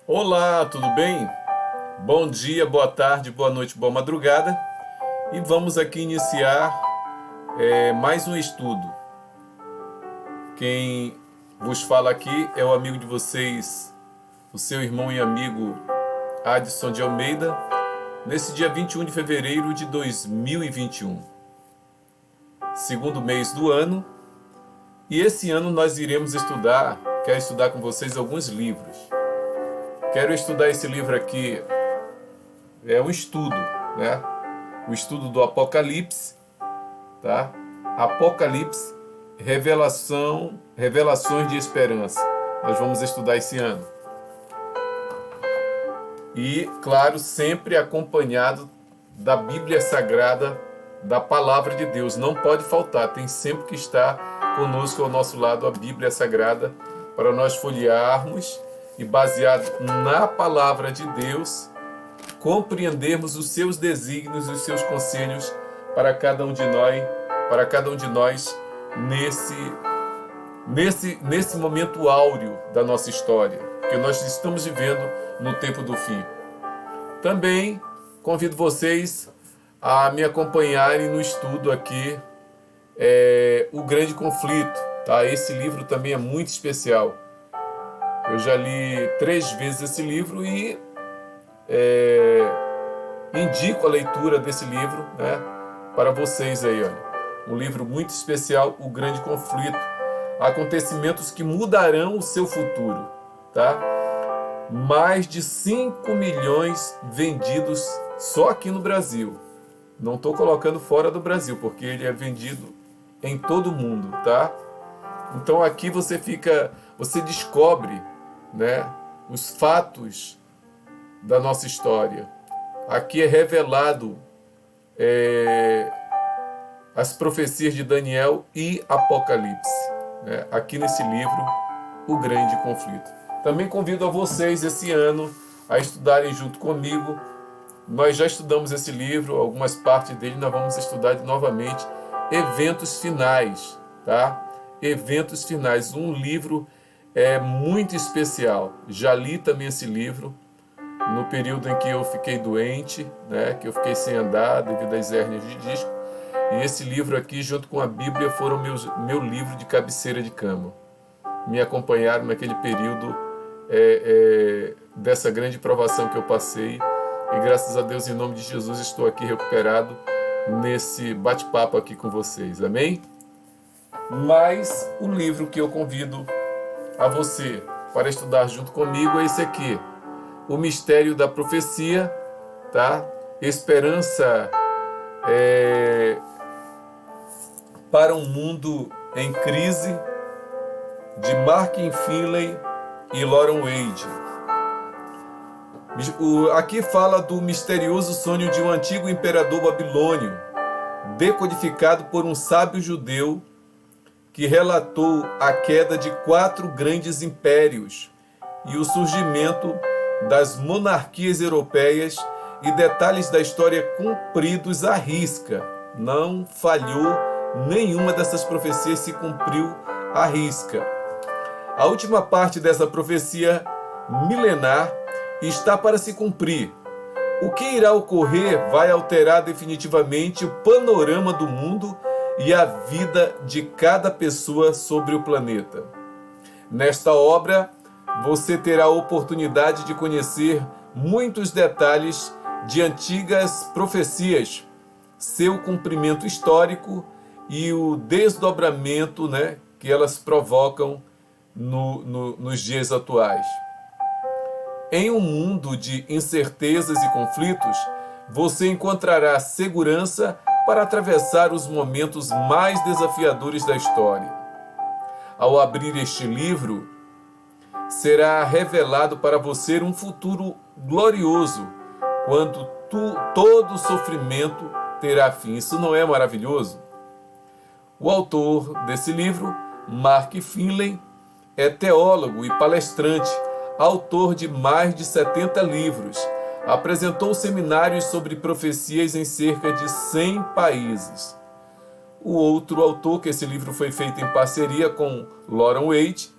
Olá, tudo bem? Bom dia, boa tarde, boa noite, boa madrugada. E vamos aqui iniciar mais um estudo. Quem vos fala aqui é o amigo de vocês, o seu irmão e amigo Adson de Almeida, nesse dia 21 de fevereiro de 2021, segundo mês do ano. E esse ano nós iremos quero estudar com vocês alguns livros. Quero estudar esse livro aqui, é um estudo, né? O estudo do Apocalipse, tá? Apocalipse, revelações de esperança. Nós vamos estudar esse ano. E, claro, sempre acompanhado da Bíblia Sagrada, da Palavra de Deus. Não pode faltar, tem sempre que estar conosco ao nosso lado a Bíblia Sagrada para nós folhearmos e, baseado na Palavra de Deus, compreendermos os seus desígnios e os seus conselhos para cada um de nós, nesse momento áureo da nossa história, que nós estamos vivendo no tempo do fim. Também convido vocês a me acompanharem no estudo aqui, O Grande Conflito, tá? Esse livro também é muito especial. Eu já li 3 vezes esse livro e indico a leitura desse livro, né, para vocês aí, olha. Um livro muito especial, O Grande Conflito. Acontecimentos que mudarão o seu futuro, tá? Mais de 5 milhões vendidos só aqui no Brasil. Não estou colocando fora do Brasil, porque ele é vendido em todo o mundo, tá? Então aqui você descobre, né, os fatos da nossa história. Aqui é revelado as profecias de Daniel e Apocalipse, né? Aqui nesse livro, O Grande Conflito. Também convido a vocês esse ano a estudarem junto comigo. Nós já estudamos esse livro, algumas partes dele nós vamos estudar novamente. Eventos Finais, tá? Eventos Finais, um livro muito especial. Já li também esse livro no período em que eu fiquei doente, né? Que eu fiquei sem andar devido às hérnias de disco. E esse livro aqui, junto com a Bíblia, foram meu livro de cabeceira de cama. Me acompanharam naquele período dessa grande provação que eu passei. E graças a Deus, em nome de Jesus, estou aqui recuperado nesse bate-papo aqui com vocês. Amém? Mas o livro que eu convido a você para estudar junto comigo é esse aqui. O Mistério da Profecia, tá? Esperança para um mundo em crise, de Mark Finley e Loren Wade. Aqui fala do misterioso sonho de um antigo imperador babilônio, decodificado por um sábio judeu que relatou a queda de 4 grandes impérios e o surgimento das monarquias europeias e detalhes da história cumpridos à risca. Não falhou, nenhuma dessas profecias se cumpriu à risca. A última parte dessa profecia milenar está para se cumprir. O que irá ocorrer vai alterar definitivamente o panorama do mundo e a vida de cada pessoa sobre o planeta. Nesta obra, você terá a oportunidade de conhecer muitos detalhes de antigas profecias, seu cumprimento histórico e o desdobramento, né, que elas provocam nos dias atuais. Em um mundo de incertezas e conflitos, você encontrará segurança para atravessar os momentos mais desafiadores da história. Ao abrir este livro, será revelado para você um futuro glorioso, quando todo sofrimento terá fim. Isso não é maravilhoso? O autor desse livro, Mark Finley, é teólogo e palestrante, autor de mais de 70 livros. Apresentou seminários sobre profecias em cerca de 100 países. O outro autor, que esse livro foi feito em parceria com Loren Wade,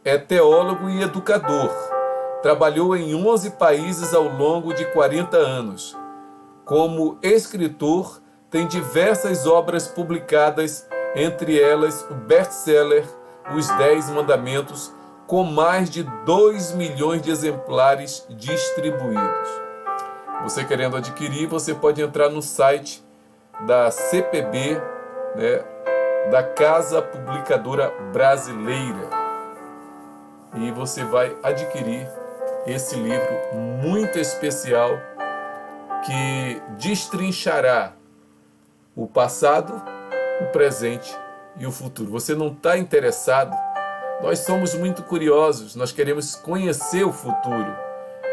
é teólogo e educador. Trabalhou em 11 países ao longo de 40 anos. Como escritor, tem diversas obras publicadas, entre elas o best-seller Os 10 Mandamentos, com mais de 2 milhões de exemplares distribuídos. Você querendo adquirir, você pode entrar no site da CPB, né, da Casa Publicadora Brasileira, e você vai adquirir esse livro muito especial que destrinchará o passado, o presente e o futuro. Você não está interessado? Nós somos muito curiosos, nós queremos conhecer o futuro,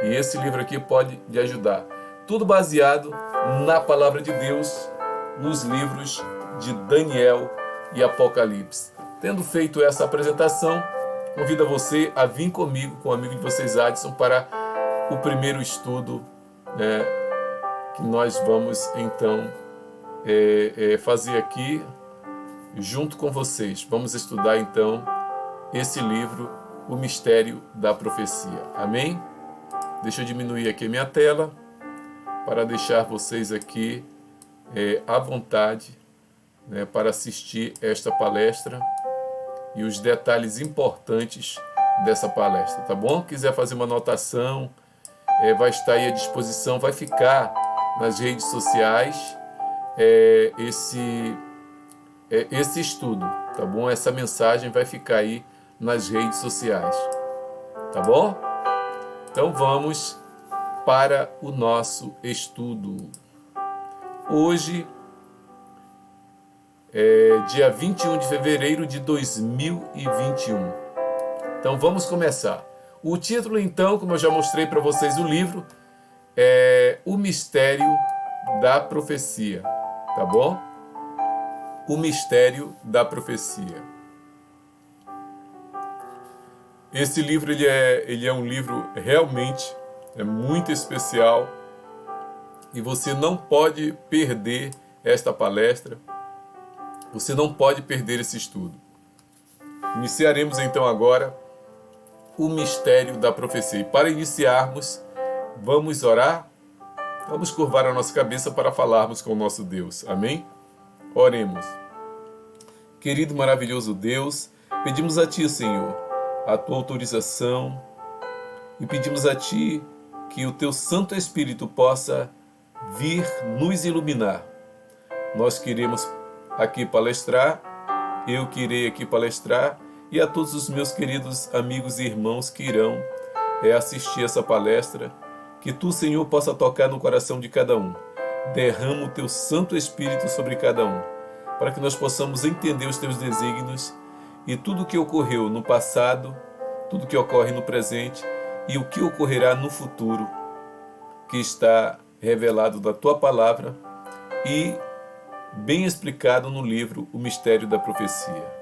e esse livro aqui pode lhe ajudar. Tudo baseado na palavra de Deus, nos livros de Daniel e Apocalipse. Tendo feito essa apresentação, convido você a vir comigo, com o amigo de vocês, Adson, para o primeiro estudo, que nós vamos então fazer aqui junto com vocês. Vamos estudar então esse livro, O Mistério da Profecia. Amém? Deixa eu diminuir aqui a minha tela para deixar vocês aqui à vontade, né, para assistir esta palestra e os detalhes importantes dessa palestra, tá bom? Quiser fazer uma anotação, vai estar aí à disposição, vai ficar nas redes sociais esse estudo, tá bom? Essa mensagem vai ficar aí nas redes sociais, tá bom? Então vamos para o nosso estudo. Hoje é dia 21 de fevereiro de 2021. Então vamos começar. O título, então, como eu já mostrei para vocês o livro, é O Mistério da Profecia, tá bom? O Mistério da Profecia. Esse livro ele é um livro realmente muito especial, e você não pode perder esta palestra, você não pode perder esse estudo. Iniciaremos então agora o mistério da profecia. E para iniciarmos, vamos orar, vamos curvar a nossa cabeça para falarmos com o nosso Deus. Amém? Oremos. Querido maravilhoso Deus, pedimos a Ti, Senhor, a Tua autorização, e pedimos a Ti que o Teu Santo Espírito possa vir nos iluminar. Nós queremos aqui palestrar, eu que irei aqui palestrar, e a todos os meus queridos amigos e irmãos que irão assistir essa palestra, que Tu, Senhor, possa tocar no coração de cada um. Derrama o Teu Santo Espírito sobre cada um, para que nós possamos entender os Teus desígnios e tudo o que ocorreu no passado, tudo o que ocorre no presente e o que ocorrerá no futuro, que está revelado da Tua Palavra e bem explicado no livro O Mistério da Profecia.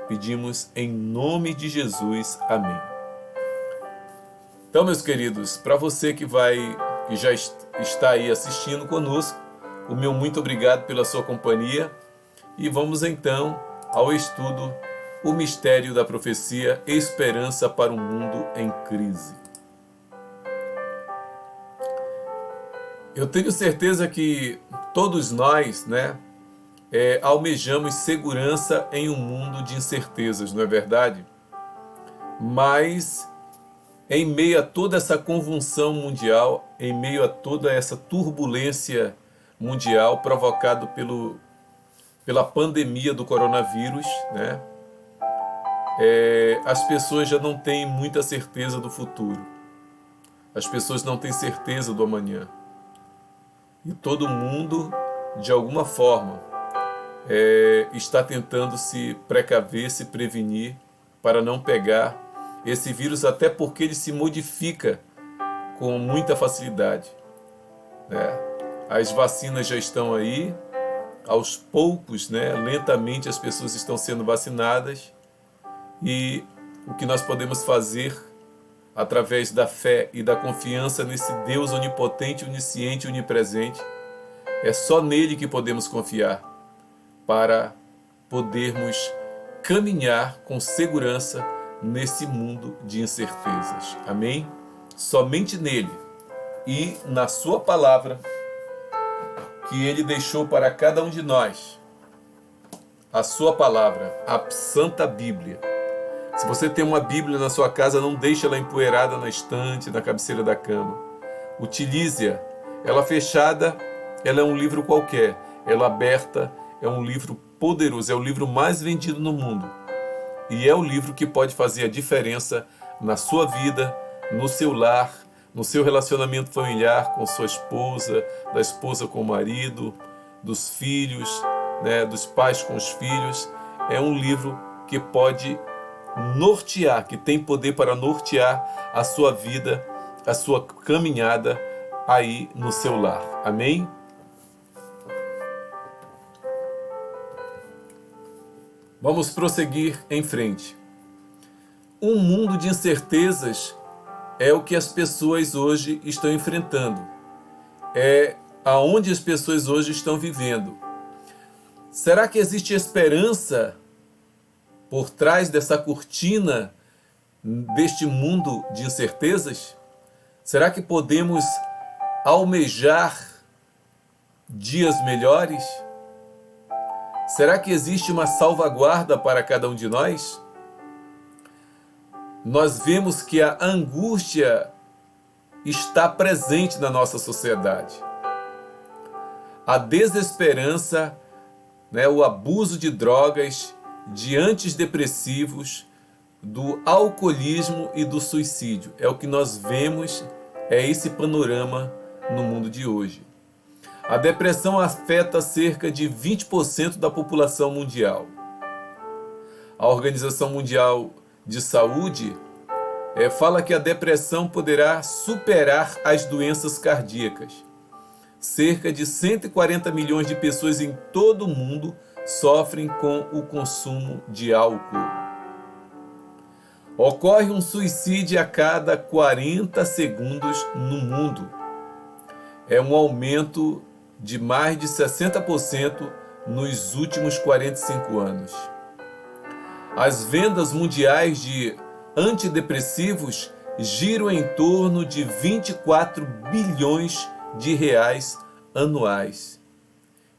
Pedimos em nome de Jesus. Amém. Então, meus queridos, para você que já está aí assistindo conosco, o meu muito obrigado pela sua companhia, e vamos então ao estudo O Mistério da Profecia, Esperança para um Mundo em Crise. Eu tenho certeza que todos nós, almejamos segurança em um mundo de incertezas, não é verdade? Mas em meio a toda essa convulsão mundial, em meio a toda essa turbulência mundial provocado pela pandemia do coronavírus, as pessoas já não têm muita certeza do futuro. As pessoas não têm certeza do amanhã. E todo mundo, de alguma forma, está tentando se precaver, se prevenir para não pegar esse vírus, até porque ele se modifica com muita facilidade. As vacinas já estão aí, aos poucos, lentamente as pessoas estão sendo vacinadas, e o que nós podemos fazer através da fé e da confiança nesse Deus onipotente, onisciente e onipresente, é só nele que podemos confiar para podermos caminhar com segurança nesse mundo de incertezas. Amém? somente nele e na sua palavra que ele deixou para cada um de nós, a sua palavra, a Santa Bíblia. Se você tem uma Bíblia na sua casa, não deixe ela empoeirada na estante, na cabeceira da cama. Utilize-a. Ela fechada, ela é um livro qualquer. Ela aberta, é um livro poderoso, é o livro mais vendido no mundo. E é o livro que pode fazer a diferença na sua vida, no seu lar, no seu relacionamento familiar com sua esposa, da esposa com o marido, dos filhos, né, dos pais com os filhos. É um livro que pode nortear, que tem poder para nortear a sua vida, a sua caminhada aí no seu lar. Amém? Vamos prosseguir em frente. Um mundo de incertezas é o que as pessoas hoje estão enfrentando. É aonde as pessoas hoje estão vivendo. Será que existe esperança por trás dessa cortina deste mundo de incertezas? Será que podemos almejar dias melhores? Será que existe uma salvaguarda para cada um de nós? Nós vemos que a angústia está presente na nossa sociedade. A desesperança, né, o abuso de drogas, de antidepressivos, do alcoolismo e do suicídio. É o que nós vemos, é esse panorama no mundo de hoje. A depressão afeta cerca de 20% da população mundial. A Organização Mundial de Saúde fala que a depressão poderá superar as doenças cardíacas. Cerca de 140 milhões de pessoas em todo o mundo sofrem com o consumo de álcool. Ocorre um suicídio a cada 40 segundos no mundo. É um aumento de mais de 60% nos últimos 45 anos. As vendas mundiais de antidepressivos giram em torno de 24 bilhões de reais anuais.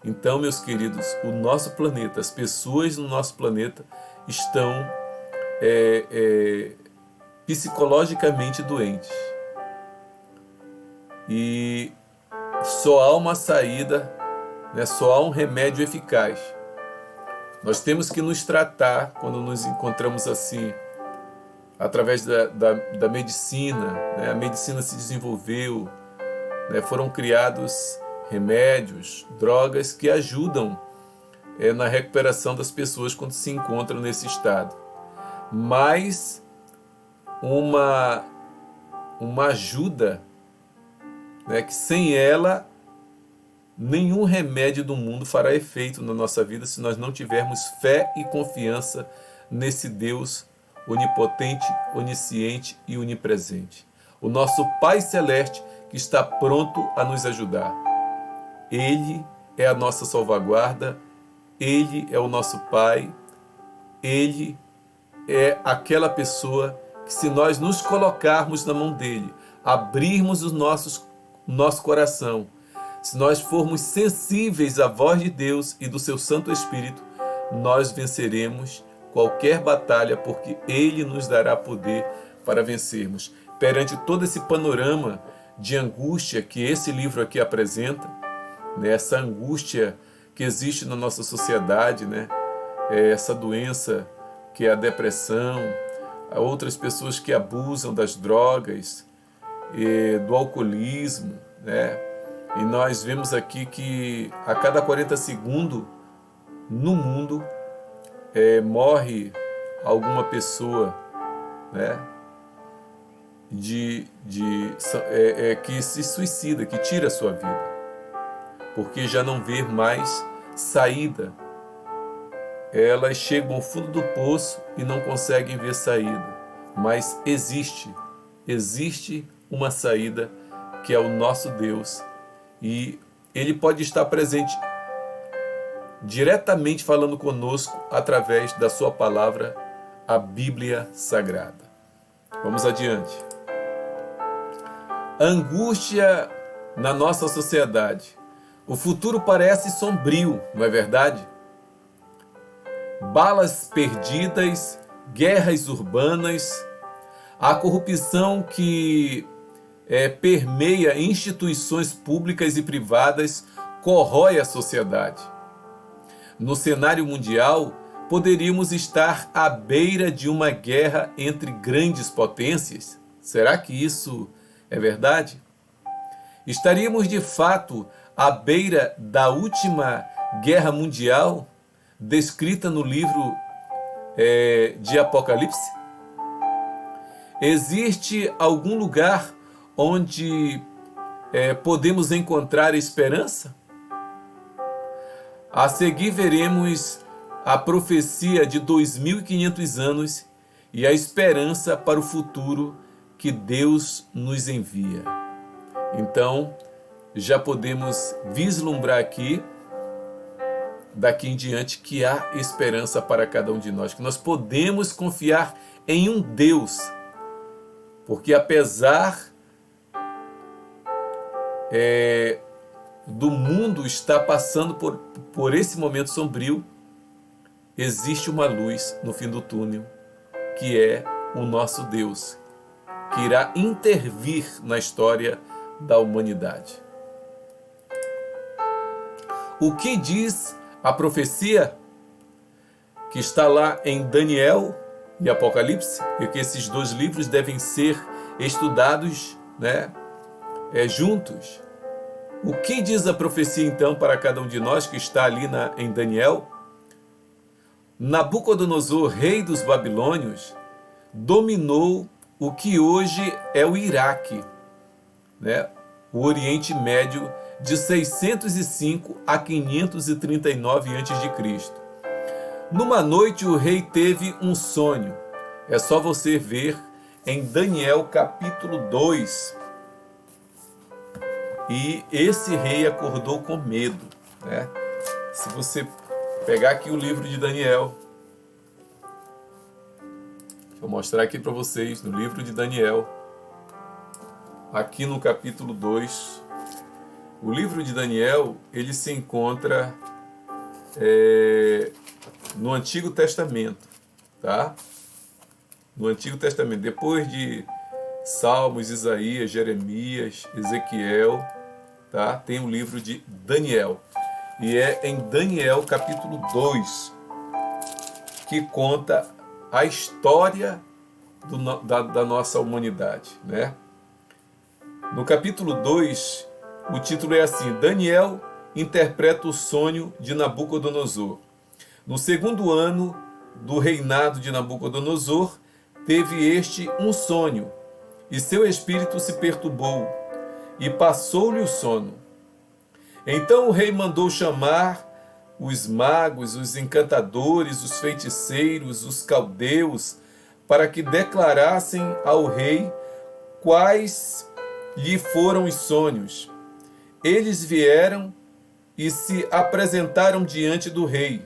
Então, meus queridos, o nosso planeta, as pessoas no nosso planeta estão psicologicamente doentes. E só há uma saída, né? Só há um remédio eficaz. Nós temos que nos tratar quando nos encontramos assim, através da medicina, né? A medicina se desenvolveu, né? Foram criados remédios, drogas que ajudam na recuperação das pessoas quando se encontram nesse estado. Mas uma ajuda, né, que sem ela nenhum remédio do mundo fará efeito na nossa vida se nós não tivermos fé e confiança nesse Deus onipotente, onisciente e onipresente. O nosso Pai Celeste que está pronto a nos ajudar. Ele é a nossa salvaguarda, Ele é o nosso Pai, Ele é aquela pessoa que, se nós nos colocarmos na mão dele, abrirmos o nosso coração, se nós formos sensíveis à voz de Deus e do seu Santo Espírito, nós venceremos qualquer batalha, porque ele nos dará poder para vencermos. Perante todo esse panorama de angústia que esse livro aqui apresenta, né, essa angústia que existe na nossa sociedade, né, essa doença que é a depressão, há outras pessoas que abusam das drogas, do alcoolismo, né? E nós vemos aqui que a cada 40 segundos no mundo morre alguma pessoa, né? Que se suicida, que tira a sua vida, porque já não vê mais saída. Elas chegam ao fundo do poço e não conseguem ver saída. Mas existe uma saída, que é o nosso Deus. E Ele pode estar presente diretamente falando conosco através da sua palavra, a Bíblia Sagrada. Vamos adiante. Angústia na nossa sociedade. O futuro parece sombrio, não é verdade? Balas perdidas, guerras urbanas, a corrupção que permeia instituições públicas e privadas corrói a sociedade. No cenário mundial, poderíamos estar à beira de uma guerra entre grandes potências? Será que isso é verdade? Estaríamos de fato à beira da última guerra mundial descrita no livro de Apocalipse? Existe algum lugar onde podemos encontrar esperança? A seguir veremos a profecia de 2.500 anos e a esperança para o futuro que Deus nos envia. Então, já podemos vislumbrar aqui, daqui em diante, que há esperança para cada um de nós, que nós podemos confiar em um Deus, porque apesar do mundo estar passando por esse momento sombrio, existe uma luz no fim do túnel, que é o nosso Deus, que irá intervir na história da humanidade. O que diz a profecia que está lá em Daniel e Apocalipse, e que esses dois livros devem ser estudados, juntos? O que diz a profecia então para cada um de nós que está ali em Daniel? Nabucodonosor, rei dos babilônios, dominou o que hoje é o Iraque, o Oriente Médio, de 605 a 539 a.C. Numa noite o rei teve um sonho. É só você ver em Daniel capítulo 2. E esse rei acordou com medo. Se você pegar aqui o livro de Daniel, vou mostrar aqui para vocês, no livro de Daniel, aqui no capítulo 2, o livro de Daniel, ele se encontra no Antigo Testamento, tá? No Antigo Testamento, depois de Salmos, Isaías, Jeremias, Ezequiel, tá? Tem o livro de Daniel. E é em Daniel capítulo 2 que conta a história da nossa humanidade, No capítulo 2, o título é assim: Daniel interpreta o sonho de Nabucodonosor. No segundo ano do reinado de Nabucodonosor, teve este um sonho, e seu espírito se perturbou, e passou-lhe o sono. Então o rei mandou chamar os magos, os encantadores, os feiticeiros, os caldeus, para que declarassem ao rei quais lhe foram os sonhos. Eles vieram e se apresentaram diante do rei.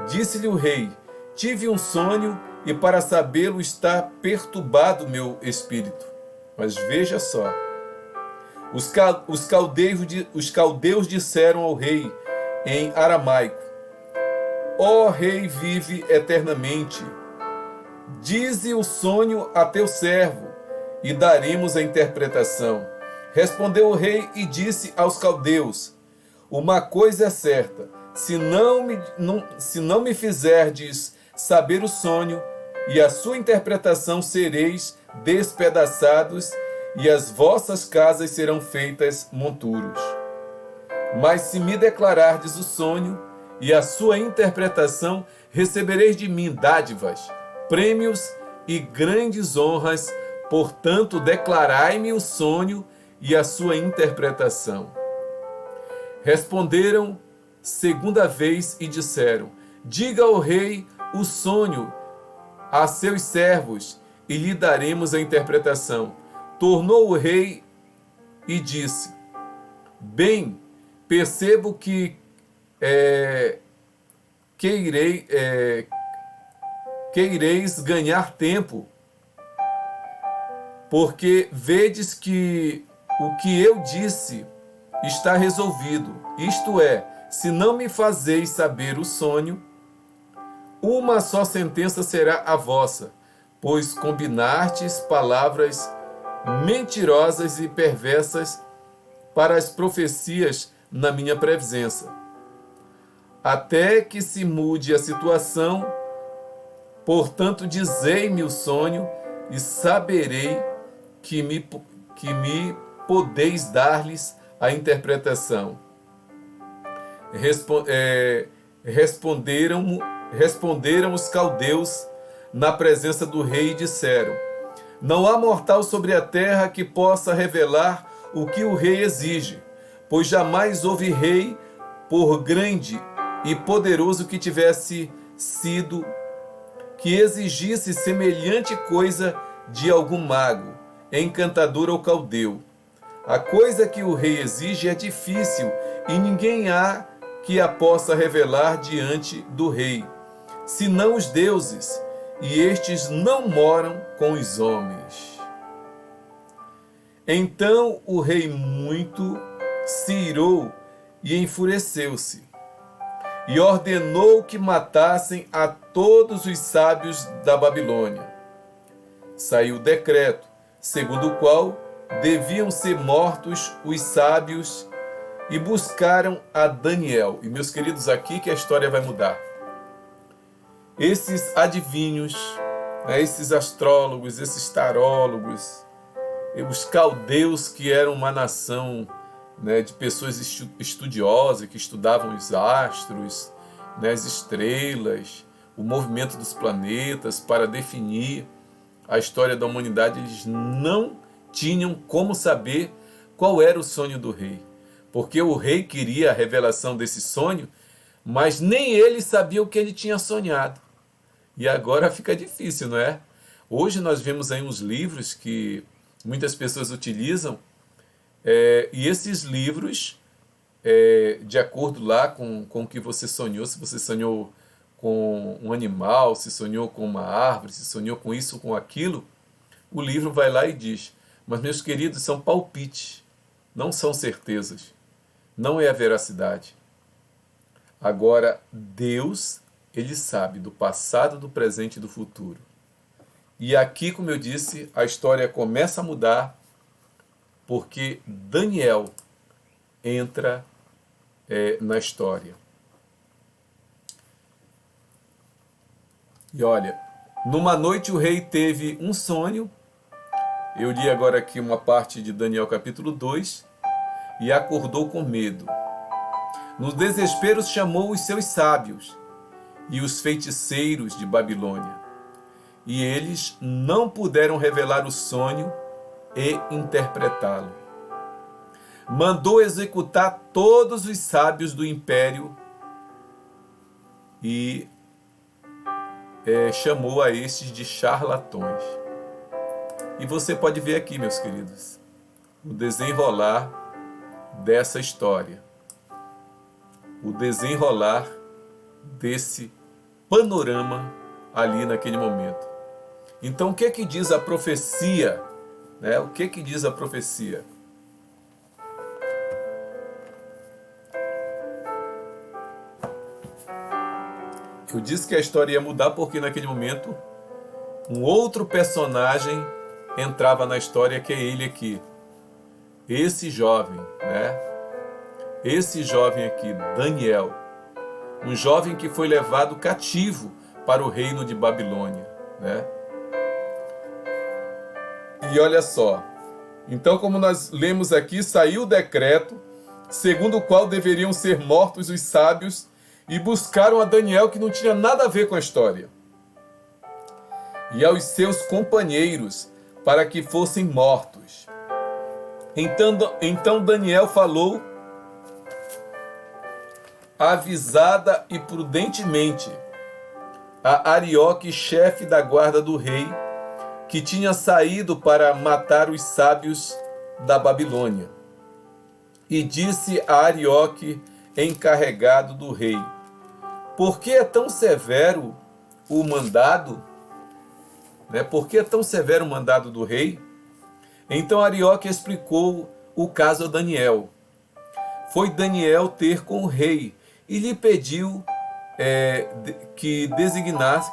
Disse-lhe o rei: tive um sonho e para sabê-lo está perturbado meu espírito. Mas veja só, os caldeus disseram ao rei em aramaico: ó rei, vive eternamente. Dize o sonho a teu servo e daremos a interpretação. Respondeu o rei e disse aos caldeus: uma coisa é certa, se não me fizerdes saber o sonho e a sua interpretação, sereis despedaçados e as vossas casas serão feitas monturos. Mas se me declarardes o sonho e a sua interpretação, recebereis de mim dádivas, prêmios e grandes honras. Portanto, declarai-me o sonho e a sua interpretação. Responderam segunda vez e disseram: diga ao rei o sonho a seus servos e lhe daremos a interpretação. Tornou o rei e disse: bem, percebo que queireis ganhar tempo. porque vedes que o que eu disse está resolvido, isto é, se não me fazeis saber o sonho, uma só sentença será a vossa, pois combinastes palavras mentirosas e perversas para as profecias na minha presença. Até que se mude a situação, portanto, dizei-me o sonho e saberei que me podeis dar-lhes a interpretação. Responderam os caldeus na presença do rei e disseram: não há mortal sobre a terra que possa revelar o que o rei exige, pois jamais houve rei, por grande e poderoso que tivesse sido, que exigisse semelhante coisa de algum mago, encantador ou caldeu. A coisa que o rei exige é difícil e ninguém há que a possa revelar diante do rei, senão os deuses, e estes não moram com os homens. Então o rei muito se irou e enfureceu-se, e ordenou que matassem a todos os sábios da Babilônia. Saiu o decreto, segundo o qual deviam ser mortos os sábios, e buscaram a Daniel. E, meus queridos, aqui que a história vai mudar. Esses adivinhos, esses astrólogos, esses tarólogos, os caldeus, que eram uma nação de pessoas estudiosas, que estudavam os astros, as estrelas, o movimento dos planetas, para definir a história da humanidade, eles não tinham como saber qual era o sonho do rei. Porque o rei queria a revelação desse sonho, mas nem ele sabia o que ele tinha sonhado. E agora fica difícil, não é? Hoje nós vemos aí uns livros que muitas pessoas utilizam, e esses livros, de acordo lá com o que você sonhou, se você sonhou com um animal, se sonhou com uma árvore, se sonhou com isso ou com aquilo, o livro vai lá e diz: mas, meus queridos, são palpites, não são certezas, não é a veracidade. Agora, Deus, Ele sabe do passado, do presente e do futuro. E aqui, como eu disse, a história começa a mudar, porque Daniel entra na história. E olha, numa noite o rei teve um sonho. Eu li agora aqui uma parte de Daniel capítulo 2, e acordou com medo. No desespero chamou os seus sábios e os feiticeiros de Babilônia, e eles não puderam revelar o sonho e interpretá-lo. Mandou executar todos os sábios do império e chamou a estes de charlatões. E você pode ver aqui, meus queridos, o desenrolar dessa história, o desenrolar desse panorama ali naquele momento. Então, o que é que diz a profecia? O que é que diz a profecia? Eu disse que a história ia mudar porque naquele momento um outro personagem entrava na história, que é ele aqui. Esse jovem, Esse jovem aqui, Daniel. Um jovem que foi levado cativo para o reino de Babilônia, E olha só. Então, como nós lemos aqui, saiu o decreto, segundo o qual deveriam ser mortos os sábios, e buscaram a Daniel, que não tinha nada a ver com a história, e aos seus companheiros, para que fossem mortos. Então Daniel falou avisada e prudentemente a Arioque, chefe da guarda do rei, que tinha saído para matar os sábios da Babilônia. E disse a Arioque, encarregado do rei: por que é tão severo o mandado? Por que é tão severo o mandado do rei? Então Arioque explicou o caso a Daniel. Foi Daniel ter com o rei e lhe pediu que designasse,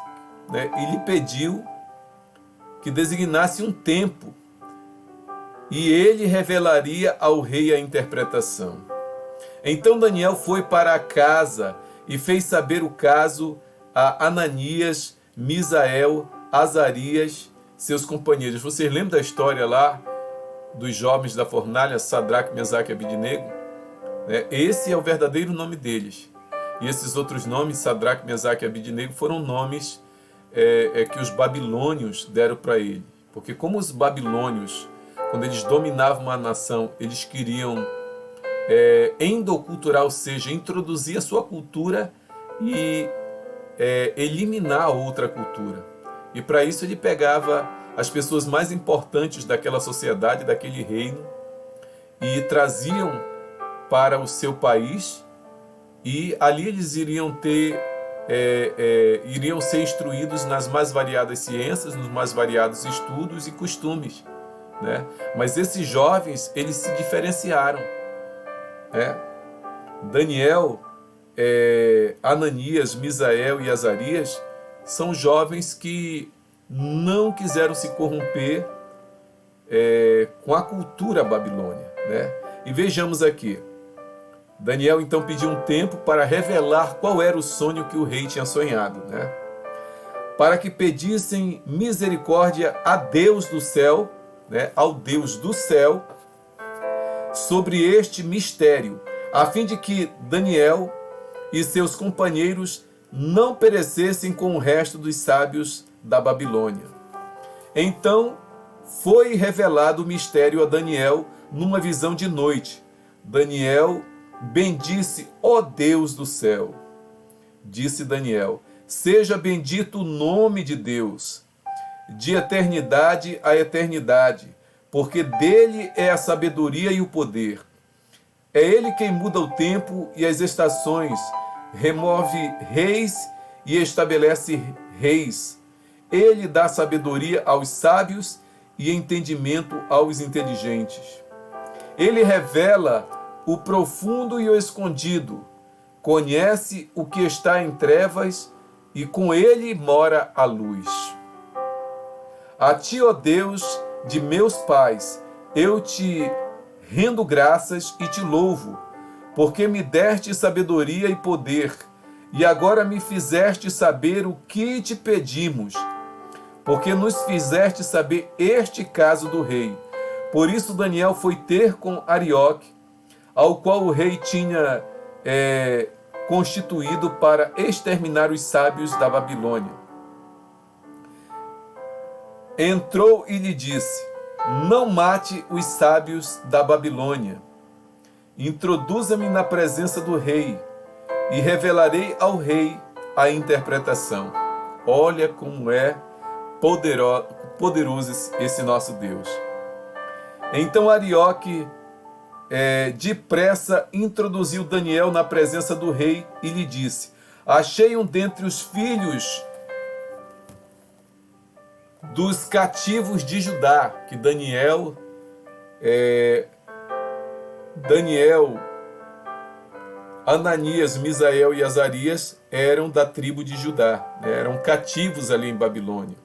um tempo, e ele revelaria ao rei a interpretação. Então Daniel foi para a casa e fez saber o caso a Ananias, Misael, Azarias, seus companheiros. Vocês lembram da história lá dos jovens da fornalha, Sadraque, Mesaque e Abidnego? Esse é o verdadeiro nome deles. E esses outros nomes, Sadraque, Mesaque e Abidnego, foram nomes que os babilônios deram para ele. Porque como os babilônios, quando eles dominavam uma nação, eles queriam endoculturar, ou seja, introduzir a sua cultura e eliminar a outra cultura. E para isso ele pegava as pessoas mais importantes daquela sociedade, daquele reino, e traziam para o seu país, e ali eles iriam ser instruídos nas mais variadas ciências, nos mais variados estudos e costumes, né? Mas esses jovens, eles se diferenciaram, né? Daniel, Ananias, Misael e Azarias são jovens que não quiseram se corromper com a cultura babilônia, né? E vejamos aqui, Daniel então pediu um tempo para revelar qual era o sonho que o rei tinha sonhado, né? Para que pedissem misericórdia a Deus do céu, né? Ao Deus do céu, sobre este mistério, a fim de que Daniel e seus companheiros não perecessem com o resto dos sábios da Babilônia. Então foi revelado o mistério a Daniel numa visão de noite. Daniel bendisse, ó Deus do céu. Disse Daniel: seja bendito o nome de Deus, de eternidade a eternidade, porque dele é a sabedoria e o poder. É ele quem muda o tempo e as estações, remove reis e estabelece reis. Ele dá sabedoria aos sábios e entendimento aos inteligentes. Ele revela o profundo e o escondido, conhece o que está em trevas e com ele mora a luz. A ti, ó Deus de meus pais, eu te rendo graças e te louvo, porque me deste sabedoria e poder, e agora me fizeste saber o que te pedimos, porque nos fizeste saber este caso do rei. Por isso Daniel foi ter com Arioque, ao qual o rei tinha constituído para exterminar os sábios da Babilônia. Entrou e lhe disse: não mate os sábios da Babilônia. Introduza-me na presença do rei, e revelarei ao rei a interpretação. Olha como é poderoso esse nosso Deus. Então Arioque depressa introduziu Daniel na presença do rei e lhe disse: achei um dentre os filhos dos cativos de Judá, que Daniel, Ananias, Misael e Azarias eram da tribo de Judá, né? Eram cativos ali em Babilônia,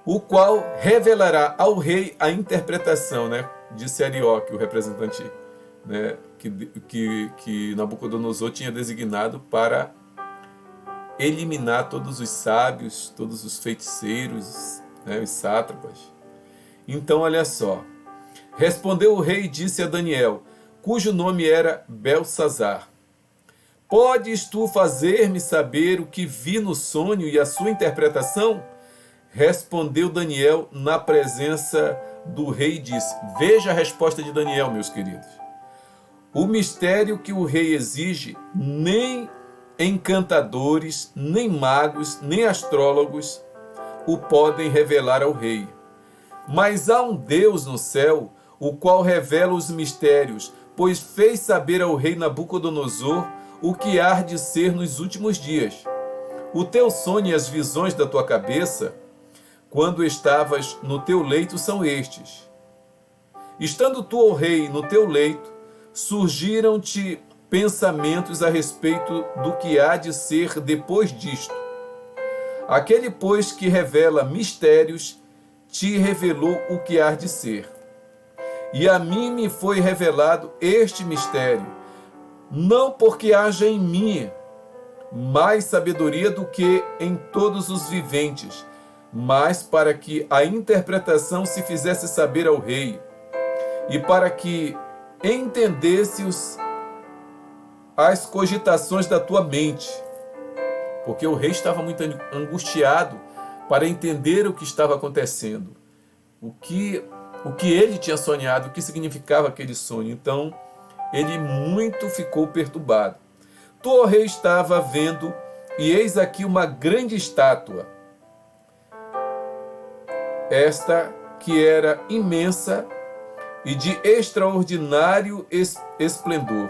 o qual revelará ao rei a interpretação, né? Disse Arioque, o representante, né? que Nabucodonosor tinha designado para eliminar todos os sábios, todos os feiticeiros, né? Os sátrapas. Então, olha só. Respondeu o rei e disse a Daniel, cujo nome era Belsazar: podes tu fazer-me saber o que vi no sonho e a sua interpretação? Respondeu Daniel na presença do rei e disse: veja a resposta de Daniel, meus queridos. O mistério que o rei exige, nem encantadores, nem magos, nem astrólogos o podem revelar ao rei. Mas há um Deus no céu, o qual revela os mistérios, pois fez saber ao rei Nabucodonosor o que há de ser nos últimos dias. O teu sonho e as visões da tua cabeça quando estavas no teu leito são estes. Estando tu, ó rei, no teu leito, surgiram-te pensamentos a respeito do que há de ser depois disto. Aquele, pois, que revela mistérios, te revelou o que há de ser. E a mim me foi revelado este mistério, não porque haja em mim mais sabedoria do que em todos os viventes, mas para que a interpretação se fizesse saber ao rei, e para que entendesse as cogitações da tua mente. Porque o rei estava muito angustiado para entender o que estava acontecendo, o que ele tinha sonhado, o que significava aquele sonho. Então, ele muito ficou perturbado. Tu, ó rei, estava vendo, e eis aqui uma grande estátua, esta que era imensa e de extraordinário esplendor.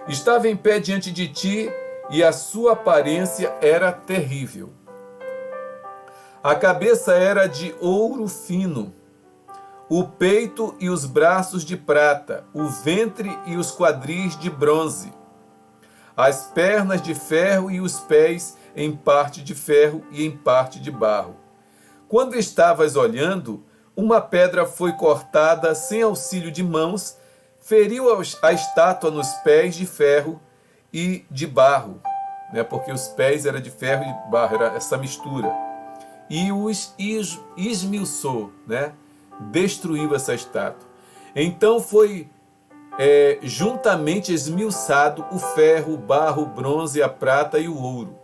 Estava em pé diante de ti, e a sua aparência era terrível. A cabeça era de ouro fino, o peito e os braços de prata, o ventre e os quadris de bronze, as pernas de ferro e os pés em parte de ferro e em parte de barro. Quando estavas olhando, uma pedra foi cortada sem auxílio de mãos, feriu a estátua nos pés de ferro e de barro, né? Porque os pés eram de ferro e barro, era essa mistura. E os esmiuçou, né? Destruiu essa estátua. Então foi juntamente esmiuçado o ferro, o barro, o bronze, a prata e o ouro,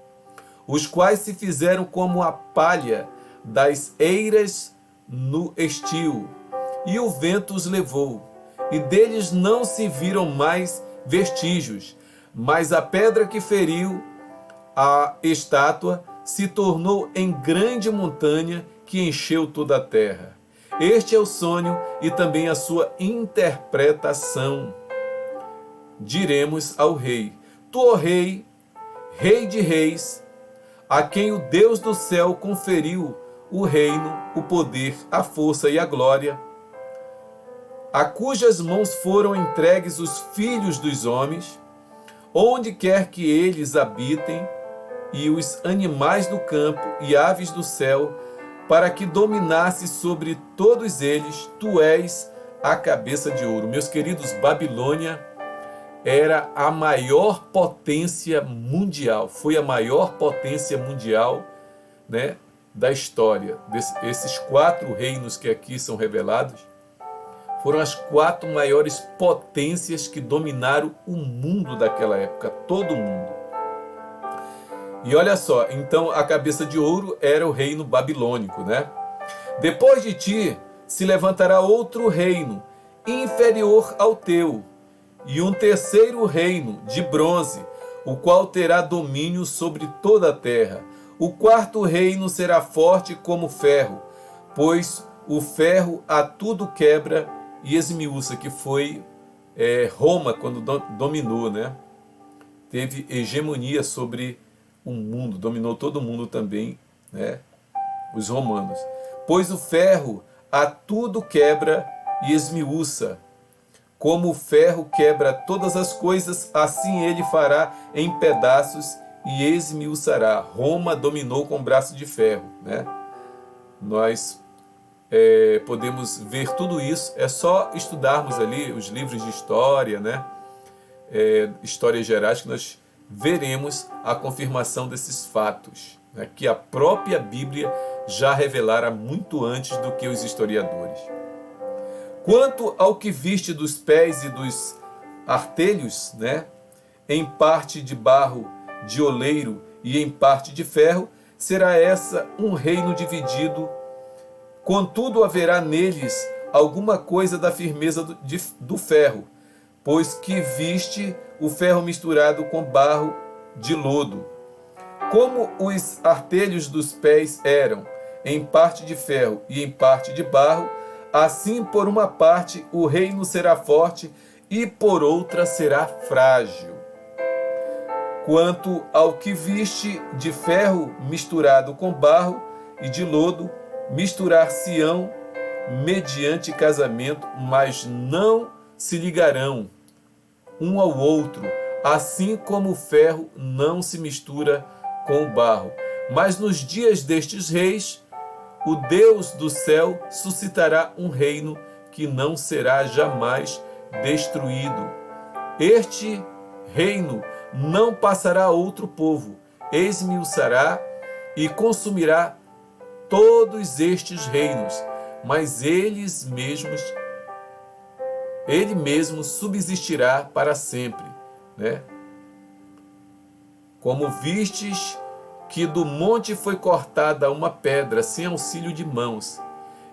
os quais se fizeram como a palha das eiras no estio, e o vento os levou, e deles não se viram mais vestígios, mas a pedra que feriu a estátua se tornou em grande montanha que encheu toda a terra. Este é o sonho e também a sua interpretação. Diremos ao rei: Tu, ó rei, rei de reis, a quem o Deus do céu conferiu o reino, o poder, a força e a glória, a cujas mãos foram entregues os filhos dos homens, onde quer que eles habitem, e os animais do campo e aves do céu, para que dominasse sobre todos eles. Tu és a cabeça de ouro. Meus queridos, Babilônia era a maior potência mundial, foi a maior potência mundial, né, da história. Esses 4 reinos que aqui são revelados foram as 4 maiores potências que dominaram o mundo daquela época, todo o mundo. E olha só, então a cabeça de ouro era o reino babilônico, né? Depois de ti se levantará outro reino, inferior ao teu, e um terceiro reino, de bronze, o qual terá domínio sobre toda a terra. O quarto reino será forte como ferro, pois o ferro a tudo quebra e esmiuça, que foi Roma quando dominou, né? Teve hegemonia sobre o mundo, dominou todo mundo também, né? Os romanos. Pois o ferro a tudo quebra e esmiuça. Como o ferro quebra todas as coisas, assim ele fará em pedaços e esmiuçará. Roma dominou com braço de ferro, né? Nós podemos ver tudo isso, é só estudarmos ali os livros de história, né? Histórias gerais, que nós veremos a confirmação desses fatos, né, que a própria Bíblia já revelara muito antes do que os historiadores. Quanto ao que viste dos pés e dos artelhos, né, em parte de barro de oleiro e em parte de ferro, será essa um reino dividido, contudo haverá neles alguma coisa da firmeza do ferro, pois que viste o ferro misturado com barro de lodo. Como os artelhos dos pés eram em parte de ferro e em parte de barro, assim por uma parte o reino será forte e por outra será frágil. Quanto ao que viste de ferro misturado com barro e de lodo, misturar-se-ão mediante casamento, mas não se ligarão um ao outro, assim como o ferro não se mistura com o barro. Mas nos dias destes reis, o Deus do céu suscitará um reino que não será jamais destruído. Este reino não passará a outro povo, esmiuçará e consumirá todos estes reinos, mas ele mesmo subsistirá para sempre, né? Como vistes que do monte foi cortada uma pedra sem auxílio de mãos,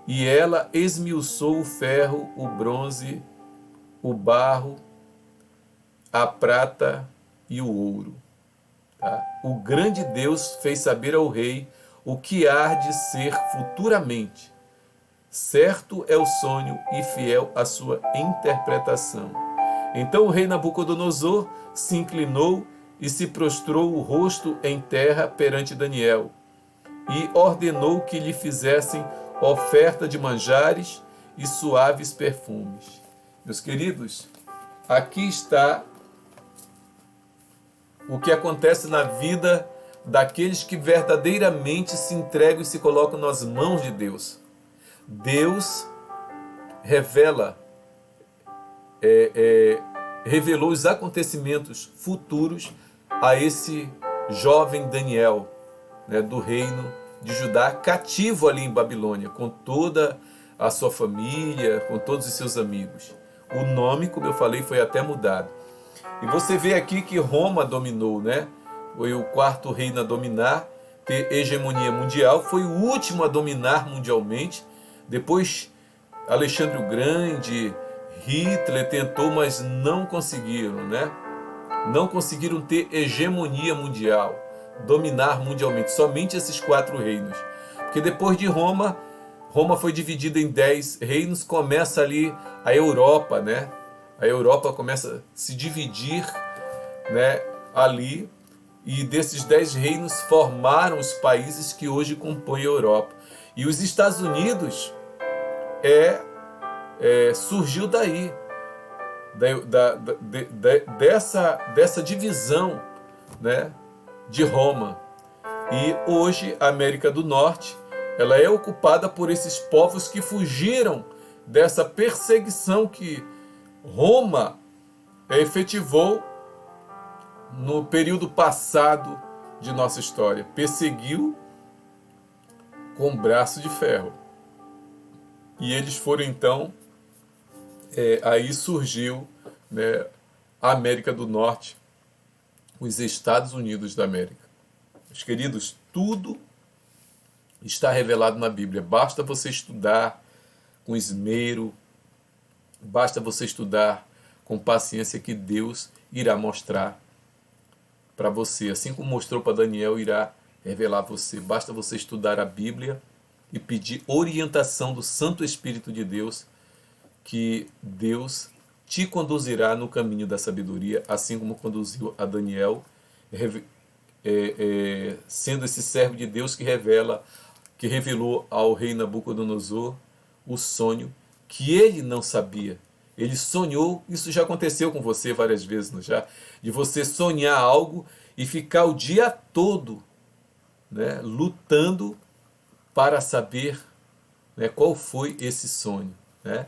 e ela esmiuçou o ferro, o bronze, o barro, a prata e o ouro. Tá? O grande Deus fez saber ao rei o que há de ser futuramente. Certo é o sonho e fiel a sua interpretação. Então o rei Nabucodonosor se inclinou e se prostrou o rosto em terra perante Daniel, e ordenou que lhe fizessem oferta de manjares e suaves perfumes. Meus queridos, aqui está o que acontece na vida daqueles que verdadeiramente se entregam e se colocam nas mãos de Deus. Deus revelou os acontecimentos futuros a esse jovem Daniel, né, do reino de Judá, cativo ali em Babilônia, com toda a sua família, com todos os seus amigos. O nome, como eu falei, foi até mudado. E você vê aqui que Roma dominou, né? Foi o quarto reino a dominar, ter hegemonia mundial, foi o último a dominar mundialmente. Depois Alexandre o Grande, Hitler tentou, mas não conseguiram, né? Não conseguiram ter hegemonia mundial, dominar mundialmente, somente esses 4 reinos. Porque depois de Roma foi dividida em 10 reinos, começa ali a Europa, né? A Europa começa a se dividir, né, ali, e desses 10 reinos formaram os países que hoje compõem a Europa. E os Estados Unidos surgiu daí, dessa divisão, né, de Roma. E hoje a América do Norte, ela é ocupada por esses povos que fugiram dessa perseguição que Roma efetivou no período passado de nossa história. Perseguiu com braço de ferro. E eles foram então, aí surgiu, né, a América do Norte, os Estados Unidos da América. Meus queridos, tudo está revelado na Bíblia. Basta você estudar com esmero, basta você estudar com paciência que Deus irá mostrar para você. Assim como mostrou para Daniel, irá revelar a você. Basta você estudar a Bíblia e pedir orientação do Santo Espírito de Deus, que Deus te conduzirá no caminho da sabedoria, assim como conduziu a Daniel, sendo esse servo de Deus que revelou ao rei Nabucodonosor o sonho que ele não sabia. Ele sonhou, isso já aconteceu com você várias vezes, não já? De você sonhar algo e ficar o dia todo, né, lutando para saber, né, qual foi esse sonho, né?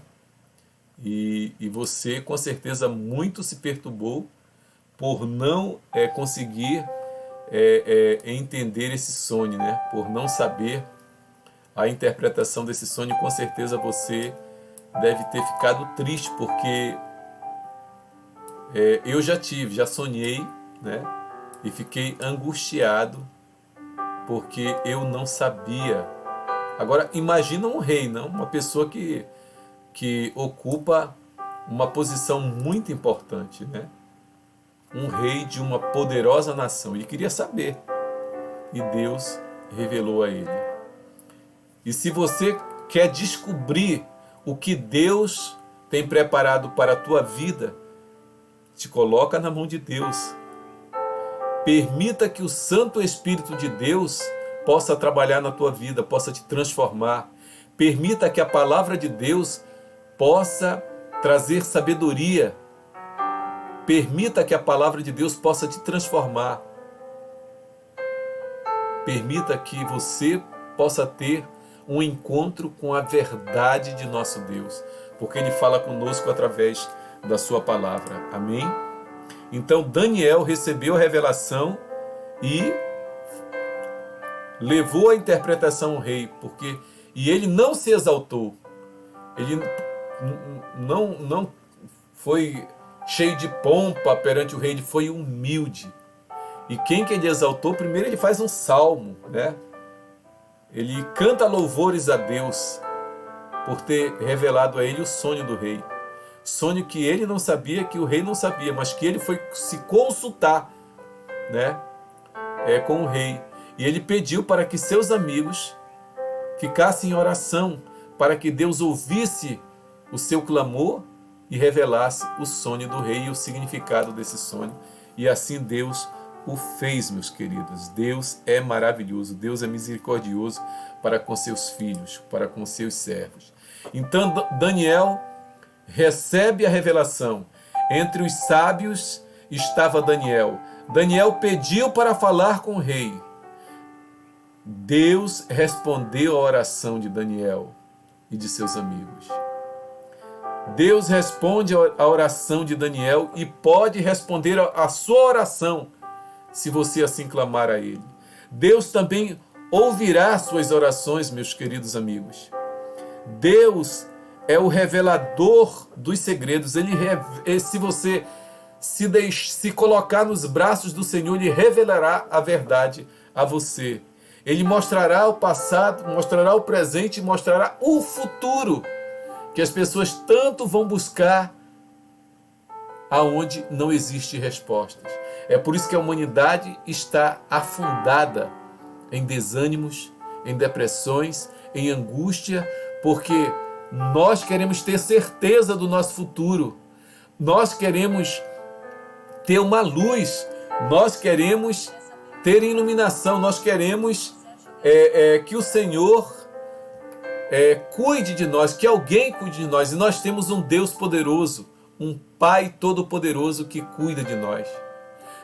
E você com certeza muito se perturbou por não conseguir entender esse sonho, né? Por não saber a interpretação desse sonho. Com certeza você deve ter ficado triste, porque eu já sonhei, né? E fiquei angustiado porque eu não sabia. Agora imagina um rei, não? Uma pessoa que ocupa uma posição muito importante, né? Um rei de uma poderosa nação. Ele queria saber, e Deus revelou a ele. E se você quer descobrir o que Deus tem preparado para a tua vida, te coloca na mão de Deus. Permita que o Santo Espírito de Deus possa trabalhar na tua vida, possa te transformar. Permita que a palavra de Deus possa trazer sabedoria. Permita que a palavra de Deus possa te transformar. Permita que você possa ter um encontro com a verdade de nosso Deus, porque Ele fala conosco através da sua palavra. Amém? Então Daniel recebeu a revelação e levou a interpretação ao rei, e ele não se exaltou. Ele não foi cheio de pompa perante o rei, ele foi humilde. E quem que ele exaltou? Primeiro ele faz um salmo, né? Ele canta louvores a Deus por ter revelado a ele o sonho do rei. Sonho que ele não sabia, que o rei não sabia, mas que ele foi se consultar, né? Com o rei. E ele pediu para que seus amigos ficassem em oração, para que Deus ouvisse o seu clamor e revelasse o sonho do rei e o significado desse sonho. E assim Deus o fez, meus queridos. Deus é maravilhoso, Deus é misericordioso para com seus filhos, para com seus servos. Então Daniel recebe a revelação. Entre os sábios estava Daniel. Daniel pediu para falar com o rei. Deus respondeu à oração de Daniel e de seus amigos. Deus responde à oração de Daniel e pode responder à sua oração, se você assim clamar a Ele. Deus também ouvirá suas orações, meus queridos amigos. Deus é o revelador dos segredos. Se você se colocar nos braços do Senhor, Ele revelará a verdade a você. Ele mostrará o passado, mostrará o presente e mostrará o futuro, que as pessoas tanto vão buscar aonde não existe respostas. É por isso que a humanidade está afundada em desânimos, em depressões, em angústia, porque nós queremos ter certeza do nosso futuro. Nós queremos ter uma luz, nós queremos ter iluminação, nós queremos que o Senhor cuide de nós, que alguém cuide de nós. E nós temos um Deus poderoso, um Pai todo-poderoso que cuida de nós.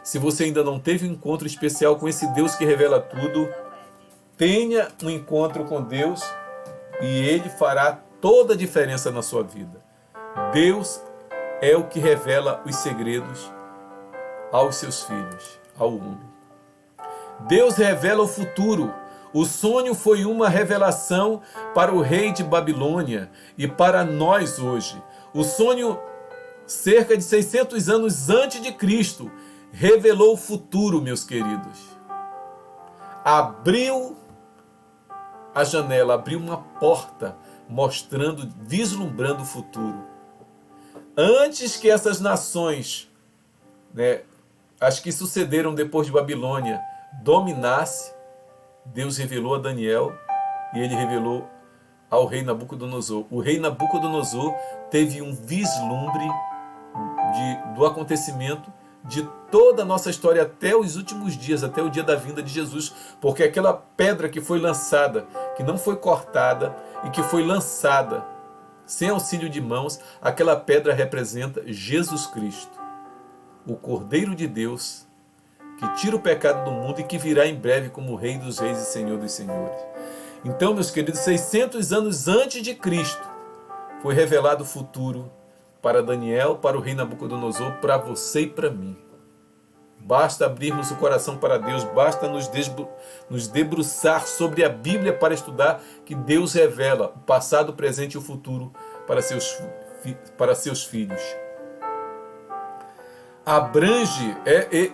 Se você ainda não teve um encontro especial com esse Deus que revela tudo, tenha um encontro com Deus e Ele fará toda a diferença na sua vida. Deus é o que revela os segredos aos seus filhos, ao homem. Deus revela o futuro. O sonho foi uma revelação para o rei de Babilônia e para nós hoje. O sonho, cerca de 600 anos antes de Cristo, revelou o futuro, meus queridos. Abriu a janela, abriu uma porta, mostrando, vislumbrando o futuro. Antes que essas nações, as que sucederam depois de Babilônia, dominasse, Deus revelou a Daniel e ele revelou ao rei Nabucodonosor. O rei Nabucodonosor teve um vislumbre do acontecimento de toda a nossa história até os últimos dias, até o dia da vinda de Jesus, porque aquela pedra que foi lançada, que não foi cortada e que foi lançada sem auxílio de mãos, aquela pedra representa Jesus Cristo, o Cordeiro de Deus, que tira o pecado do mundo e que virá em breve como Rei dos Reis e Senhor dos Senhores. Então, meus queridos, 600 anos antes de Cristo, foi revelado o futuro para Daniel, para o rei Nabucodonosor, para você e para mim. Basta abrirmos o coração para Deus, basta nos debruçar sobre a Bíblia para estudar que Deus revela o passado, o presente e o futuro para seus filhos. Abrange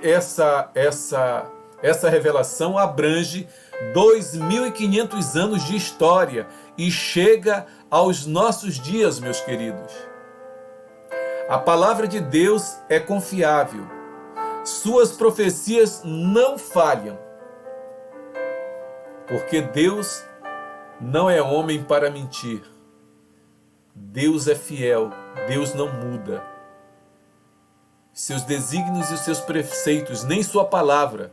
essa revelação abrange 2.500 anos de história e chega aos nossos dias, meus queridos. A palavra de Deus é confiável. Suas profecias não falham. Porque Deus não é homem para mentir. Deus é fiel. Deus não muda. Seus desígnios e os seus preceitos, nem sua palavra.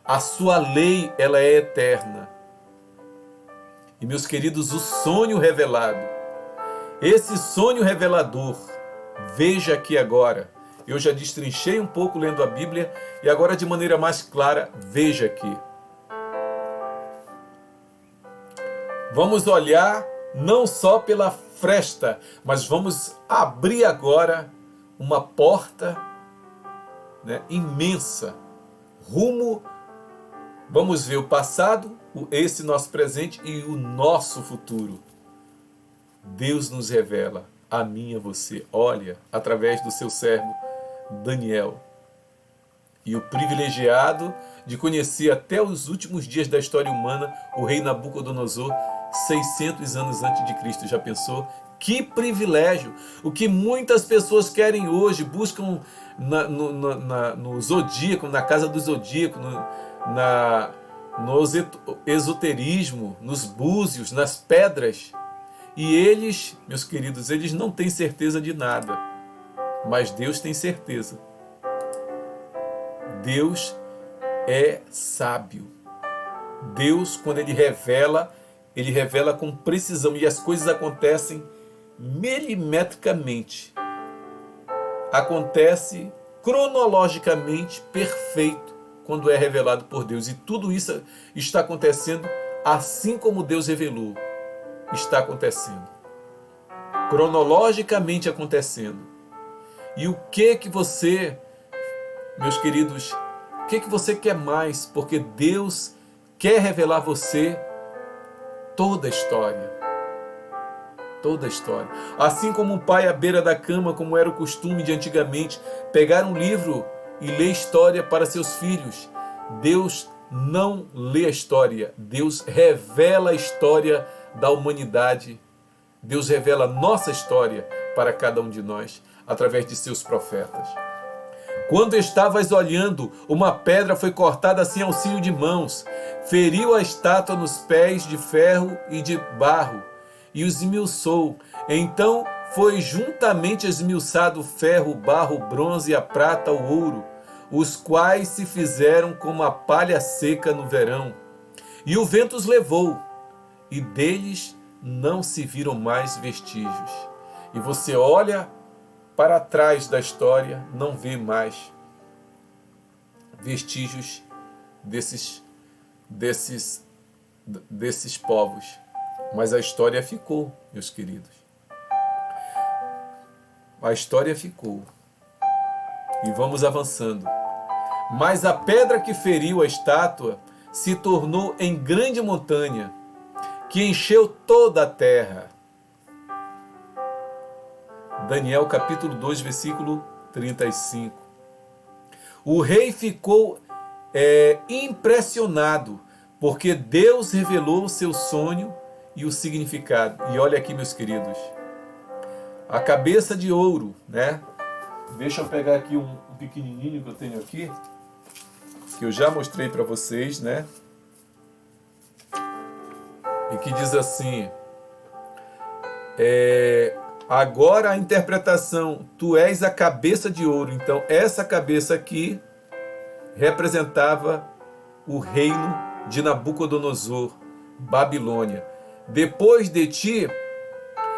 A sua lei, ela é eterna. E, meus queridos, o sonho revelado, esse sonho revelador, veja aqui agora. Eu já destrinchei um pouco lendo a Bíblia e agora de maneira mais clara, veja aqui. Vamos olhar não só pela fresta, mas vamos abrir agora uma porta, né, imensa, rumo, vamos ver o passado, esse nosso presente e o nosso futuro. Deus nos revela, a mim e a você, olha, através do seu servo Daniel. E o privilegiado de conhecer até os últimos dias da história humana o rei Nabucodonosor, 600 anos antes de Cristo. Já pensou? Que privilégio! O que muitas pessoas querem hoje, buscam no zodíaco, na casa do zodíaco, no esoterismo, nos búzios, nas pedras. E eles, meus queridos, eles não têm certeza de nada. Mas Deus tem certeza. Deus é sábio. Deus, quando Ele revela com precisão. E as coisas acontecem milimetricamente. Acontece cronologicamente perfeito quando é revelado por Deus. E tudo isso está acontecendo assim como Deus revelou. Está acontecendo. Cronologicamente acontecendo. E o que você, meus queridos, o que você quer mais? Porque Deus quer revelar a você toda a história. Toda a história. Assim como o pai à beira da cama, como era o costume de antigamente, pegar um livro e ler história para seus filhos. Deus não lê a história. Deus revela a história da humanidade. Deus revela a nossa história para cada um de nós, através de seus profetas. Quando estavas olhando, uma pedra foi cortada sem auxílio de mãos, feriu a estátua nos pés de ferro e de barro, e os esmiuçou. Então foi juntamente esmiuçado o ferro, o barro, o bronze, a prata, o ouro, os quais se fizeram como a palha seca no verão. E o vento os levou, e deles não se viram mais vestígios. E você olha para trás da história, não vê mais vestígios desses povos. Mas a história ficou, meus queridos. A história ficou. E vamos avançando. Mas a pedra que feriu a estátua se tornou em grande montanha, que encheu toda a terra. Daniel capítulo 2, versículo 35. O rei ficou impressionado, porque Deus revelou o seu sonho e o significado. E olha aqui, meus queridos, a cabeça de ouro, né? Deixa eu pegar aqui um pequenininho que eu tenho aqui, que eu já mostrei para vocês, né? E que diz assim, agora a interpretação, tu és a cabeça de ouro. Então essa cabeça aqui representava o reino de Nabucodonosor, Babilônia. Depois de ti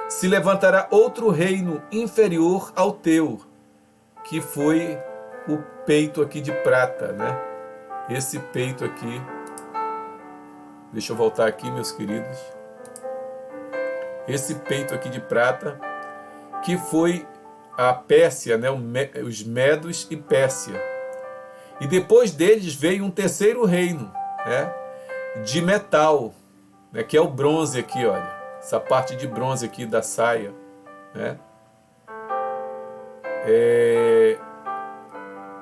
se levantará outro reino inferior ao teu, que foi o peito aqui de prata, né? Esse peito aqui. Deixa eu voltar aqui, meus queridos. Esse peito aqui de prata, que foi a Pérsia, né? Os Medos e Pérsia. E depois deles veio um terceiro reino, né? De metal, né? Que é o bronze aqui, olha. Essa parte de bronze aqui da saia, né?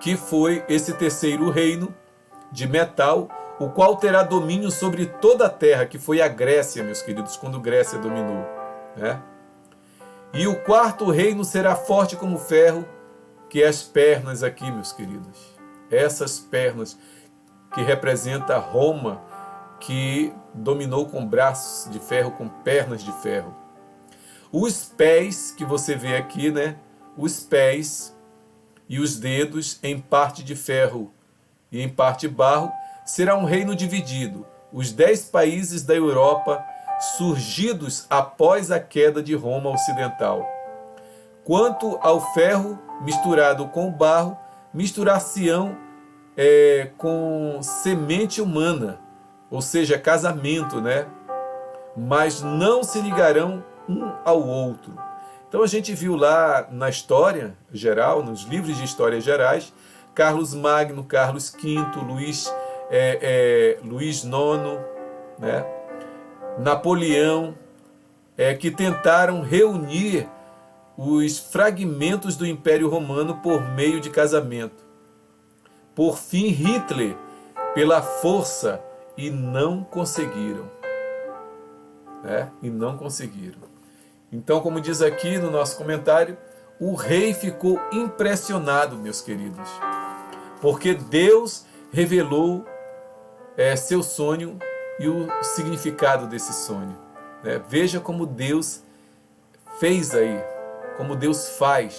Que foi esse terceiro reino de metal, o qual terá domínio sobre toda a terra, que foi a Grécia, meus queridos, quando Grécia dominou, né? E o quarto reino será forte como ferro, que é as pernas aqui, meus queridos. Essas pernas que representa Roma, que dominou com braços de ferro, com pernas de ferro. Os pés que você vê aqui, né? Os pés e os dedos em parte de ferro e em parte barro, será um reino dividido, os 10 países da Europa surgidos após a queda de Roma Ocidental. Quanto ao ferro misturado com o barro, misturar-se-ão com semente humana, ou seja, casamento, né? Mas não se ligarão um ao outro. Então a gente viu lá na história geral, nos livros de história gerais, Carlos Magno, Carlos V, Luís IX, né? Napoleão, que tentaram reunir os fragmentos do Império Romano por meio de casamento. Por fim, Hitler, pela força, e não conseguiram. E não conseguiram. Então, como diz aqui no nosso comentário, o rei ficou impressionado, meus queridos, porque Deus revelou seu sonho e o significado desse sonho. Veja como Deus fez aí, como Deus faz.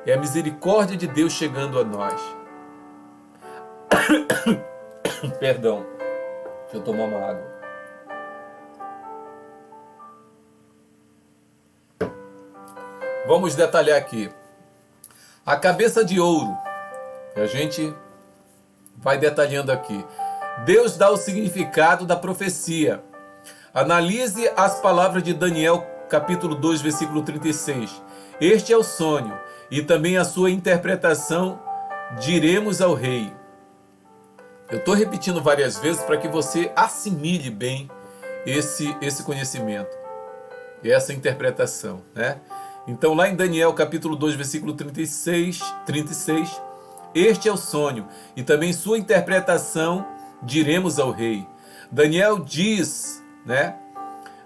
É a misericórdia de Deus chegando a nós. Perdão, deixa eu tomar uma água. Vamos detalhar aqui. A cabeça de ouro, que a gente vai detalhando aqui. Deus dá o significado da profecia. Analise as palavras de Daniel, capítulo 2, versículo 36. Este é o sonho, e também a sua interpretação diremos ao rei. Eu estou repetindo várias vezes para que você assimile bem esse conhecimento e essa interpretação, né? Então, lá em Daniel, capítulo 2, versículo 36, este é o sonho, e também sua interpretação diremos ao rei. Daniel diz, né,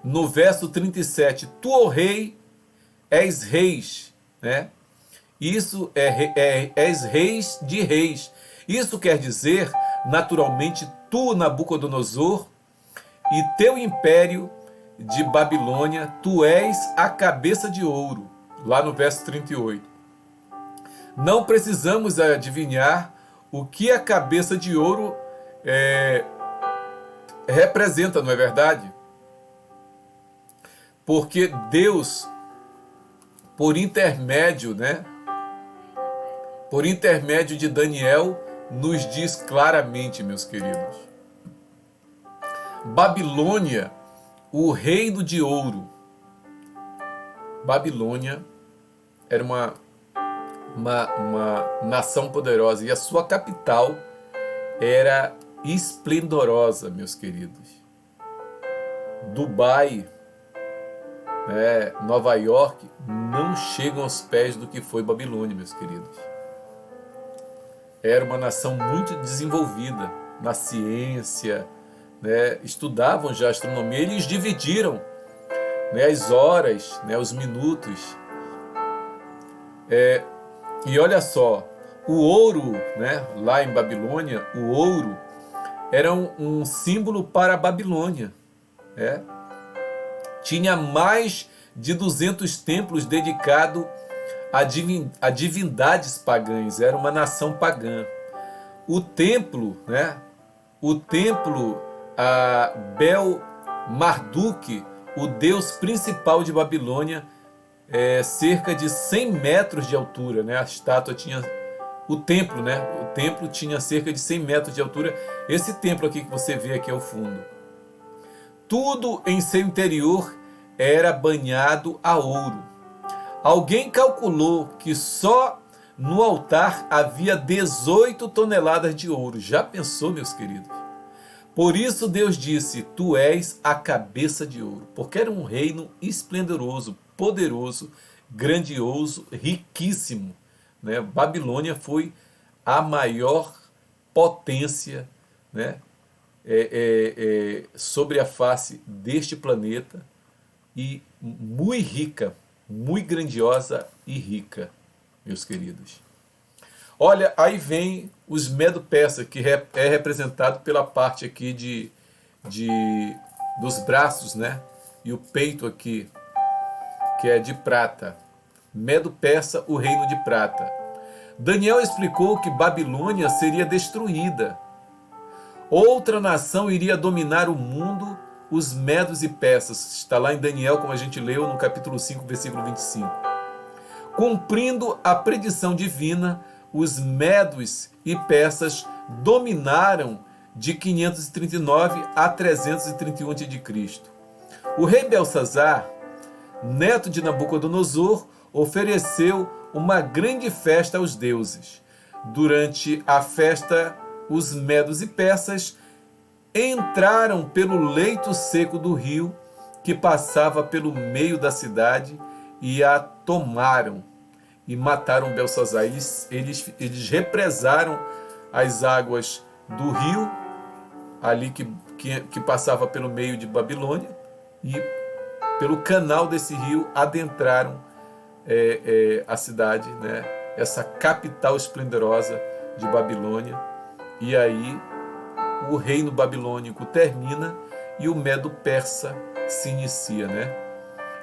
no verso 37, tu, ó rei, és reis, né? Isso és reis de reis. Isso quer dizer, naturalmente, tu, Nabucodonosor, e teu império de Babilônia, tu és a cabeça de ouro, lá no verso 38. Não precisamos adivinhar o que a cabeça de ouro representa, não é verdade? Porque Deus, por intermédio, né, por intermédio de Daniel, nos diz claramente, meus queridos. Babilônia, o reino de ouro. Babilônia era uma nação poderosa e a sua capital era esplendorosa, meus queridos. Dubai, Nova York, não chegam aos pés do que foi Babilônia, meus queridos. Era uma nação muito desenvolvida na ciência, estudavam já astronomia, eles dividiram as horas, os minutos. E olha só, o ouro, lá em Babilônia, o ouro era um símbolo para a Babilônia. Tinha mais de 200 templos dedicados a divindades pagãs, era uma nação pagã. O templo a Bel-Marduk, o deus principal de Babilônia, cerca de 100 metros de altura, A estátua tinha, o templo tinha cerca de 100 metros de altura. Esse templo aqui que você vê aqui ao fundo. Tudo em seu interior era banhado a ouro. Alguém calculou que só no altar havia 18 toneladas de ouro. Já pensou, meus queridos? Por isso Deus disse, tu és a cabeça de ouro, porque era um reino esplendoroso, poderoso, grandioso, riquíssimo. Babilônia foi a maior potência, sobre a face deste planeta, e muito rica, muito grandiosa e rica, meus queridos. Olha, aí vem os Medo-Persas, que é representado pela parte aqui dos braços, e o peito aqui, que é de prata. Medo-Persa, o reino de prata. Daniel explicou que Babilônia seria destruída. Outra nação iria dominar o mundo, os medos e persas. Está lá em Daniel, como a gente leu no capítulo 5, versículo 25. Cumprindo a predição divina, os medos e persas dominaram de 539 a 331 a.C. O rei Belsazar, neto de Nabucodonosor, ofereceu uma grande festa aos deuses. Durante a festa, os medos e persas entraram pelo leito seco do rio que passava pelo meio da cidade e a tomaram e mataram Belsazar. Eles represaram as águas do rio ali que passava pelo meio de Babilônia e pelo canal desse rio adentraram a cidade, né? Essa capital esplendorosa de Babilônia. E aí o reino babilônico termina e o Medo-Persa se inicia, né?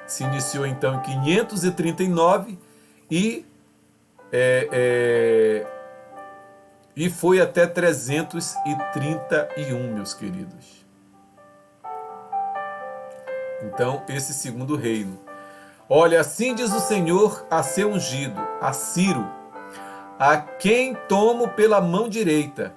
Se iniciou então em 539 e foi até 331, meus queridos. Então, esse segundo reino. Olha, assim diz o Senhor a seu ungido, a Ciro, a quem tomo pela mão direita,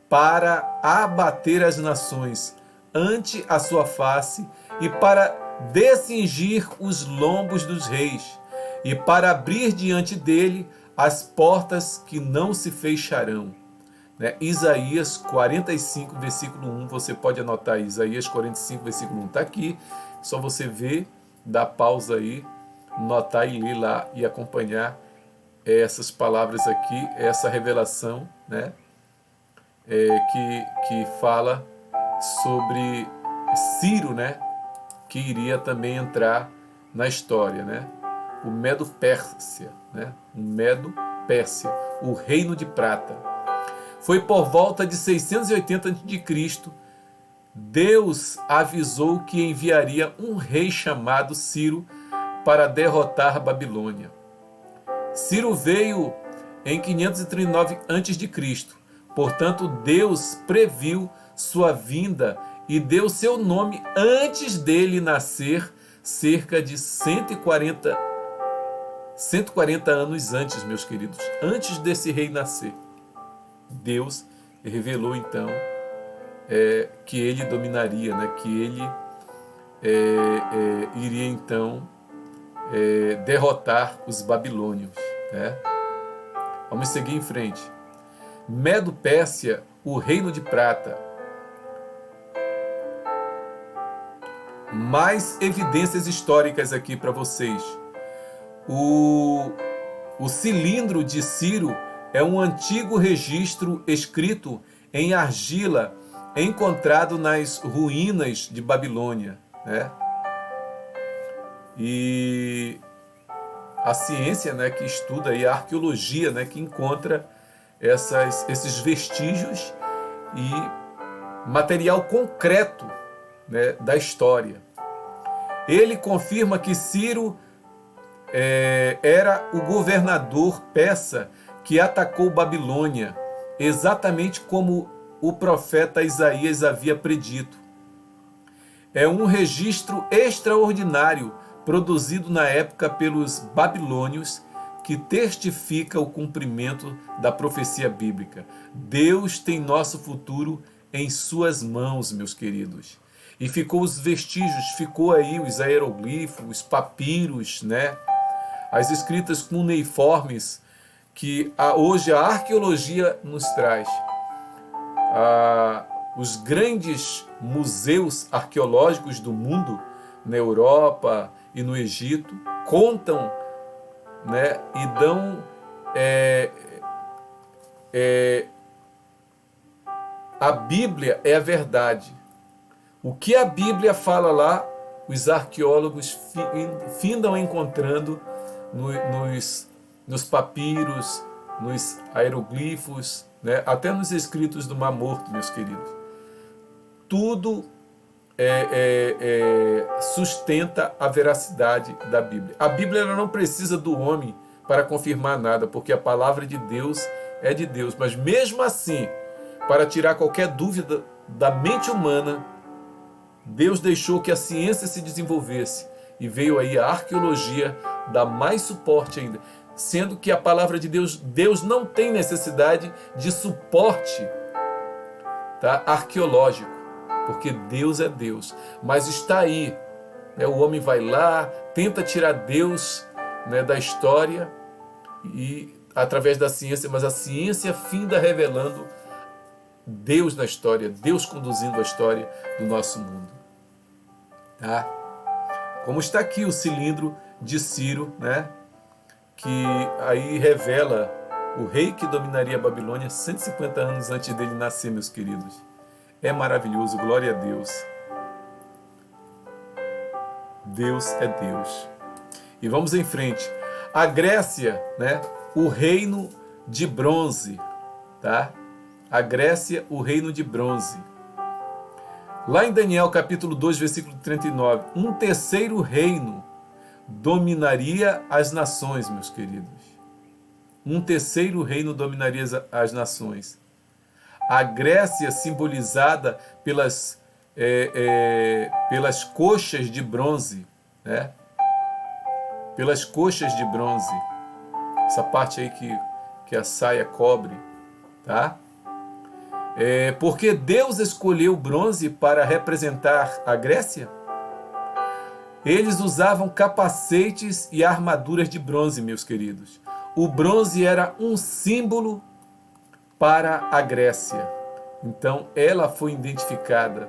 para abater as nações ante a sua face, e para descingir os lombos dos reis, e para abrir diante dele as portas que não se fecharão. Né? Isaías 45, versículo 1, você pode anotar aí, Isaías 45, versículo 1, está aqui, só você ver, dar pausa aí, notar e ler lá e acompanhar essas palavras aqui, essa revelação, né? Que fala sobre Ciro, né? Que iria também entrar na história, né? O Medo-Pérsia, né? O Medo-Pérsia, o Reino de Prata. Foi por volta de 680 a.C., Deus avisou que enviaria um rei chamado Ciro para derrotar a Babilônia. Ciro veio em 539 a.C., portanto Deus previu sua vinda e deu seu nome antes dele nascer, cerca de 140 anos antes, meus queridos, antes desse rei nascer. Deus revelou então que ele dominaria, né? Que ele iria então derrotar os babilônios, né? Vamos seguir em frente. Medo-Pérsia, o Reino de Prata. Mais evidências históricas aqui para vocês. O cilindro de Ciro é um antigo registro escrito em argila encontrado nas ruínas de Babilônia, né? E a ciência, né, que estuda aí, a arqueologia, né, que encontra esses vestígios e material concreto, né, da história. Ele confirma que Ciro era o governador persa que atacou Babilônia, exatamente como o profeta Isaías havia predito. É um registro extraordinário produzido na época pelos babilônios que testifica o cumprimento da profecia bíblica. Deus tem nosso futuro em suas mãos, meus queridos. E ficou os vestígios, ficou aí os hieroglifos, os papiros, né? As escritas cuneiformes que hoje a arqueologia nos traz. Os grandes museus arqueológicos do mundo, na Europa e no Egito, contam, né, e dão a Bíblia é a verdade. O que a Bíblia fala lá, os arqueólogos findam encontrando nos papiros, nos hieroglifos, né, até nos escritos do Mar Morto, meus queridos. Tudo sustenta a veracidade da Bíblia. A Bíblia ela não precisa do homem para confirmar nada, porque a palavra de Deus é de Deus. Mas mesmo assim, para tirar qualquer dúvida da mente humana, Deus deixou que a ciência se desenvolvesse e veio aí a arqueologia dar mais suporte ainda, sendo que a palavra de Deus, Deus não tem necessidade de suporte, tá, arqueológico, porque Deus é Deus, mas está aí, né, o homem vai lá, tenta tirar Deus, né, da história e através da ciência, mas a ciência finda revelando Deus na história, Deus conduzindo a história do nosso mundo. Tá? Como está aqui o cilindro de Ciro, né? Que aí revela o rei que dominaria a Babilônia 150 anos antes dele nascer, meus queridos. É maravilhoso, glória a Deus. Deus é Deus. E vamos em frente. A Grécia, né? O reino de bronze, tá? A Grécia, o reino de bronze. Lá em Daniel capítulo 2, versículo 39, um terceiro reino dominaria as nações, meus queridos. Um terceiro reino dominaria as nações. A Grécia simbolizada pelas coxas de bronze, né? Pelas coxas de bronze. Essa parte aí que a saia cobre, tá? Porque Deus escolheu o bronze para representar a Grécia. Eles usavam capacetes e armaduras de bronze, meus queridos. O bronze era um símbolo para a Grécia. Então, ela foi identificada.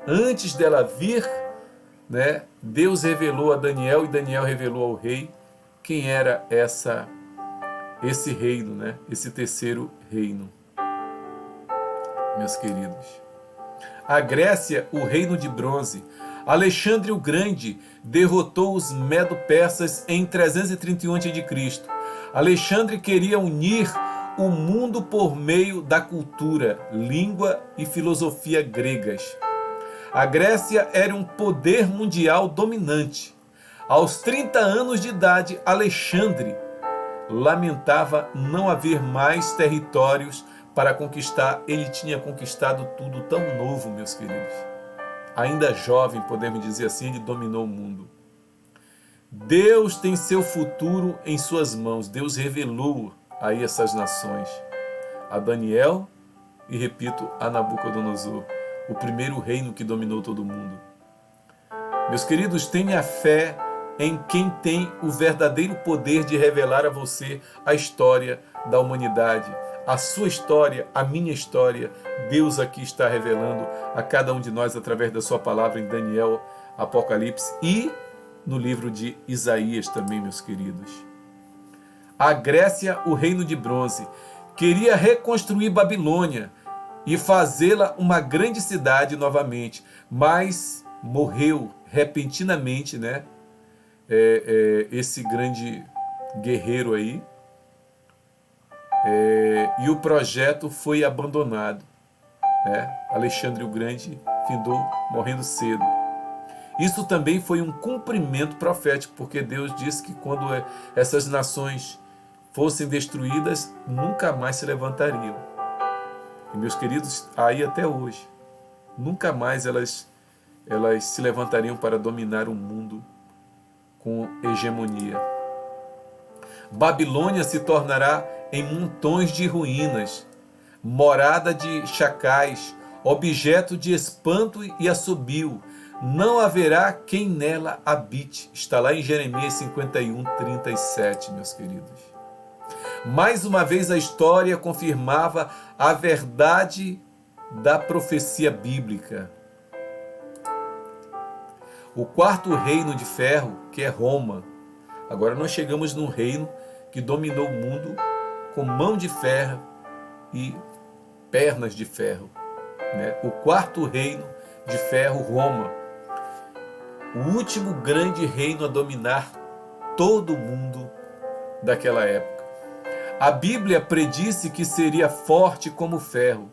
Antes dela vir, né, Deus revelou a Daniel e Daniel revelou ao rei quem era esse reino, né, esse terceiro reino. Meus queridos, a Grécia, o reino de bronze. Alexandre o Grande derrotou os medo-persas em 331 a.C. Alexandre queria unir o mundo por meio da cultura, língua e filosofia gregas. A Grécia era um poder mundial dominante. Aos 30 anos de idade, Alexandre lamentava não haver mais territórios para conquistar. Ele tinha conquistado tudo tão novo, meus queridos. Ainda jovem, podemos dizer assim, ele dominou o mundo. Deus tem seu futuro em suas mãos. Deus revelou aí essas nações. A Daniel e, repito, a Nabucodonosor, o primeiro reino que dominou todo o mundo. Meus queridos, tenha fé em quem tem o verdadeiro poder de revelar a você a história da humanidade. A sua história, a minha história, Deus aqui está revelando a cada um de nós através da sua palavra em Daniel, Apocalipse e no livro de Isaías também, meus queridos. A Grécia, o reino de bronze, queria reconstruir Babilônia e fazê-la uma grande cidade novamente, mas morreu repentinamente, né? Esse grande guerreiro aí, e o projeto foi abandonado, né? Alexandre o Grande findou morrendo cedo. Isso também foi um cumprimento profético, porque Deus disse que quando essas nações fossem destruídas, nunca mais se levantariam. E, meus queridos, aí até hoje, nunca mais elas se levantariam para dominar o mundo com hegemonia. Babilônia se tornará em montões de ruínas, morada de chacais, objeto de espanto e assobio. Não haverá quem nela habite. Está lá em Jeremias 51, 37, meus queridos. Mais uma vez a história confirmava a verdade da profecia bíblica. O quarto reino de ferro, que é Roma. Agora nós chegamos num reino que dominou o mundo com mão de ferro e pernas de ferro, né? O quarto reino de ferro, Roma. O último grande reino a dominar todo o mundo daquela época. A Bíblia predisse que seria forte como ferro,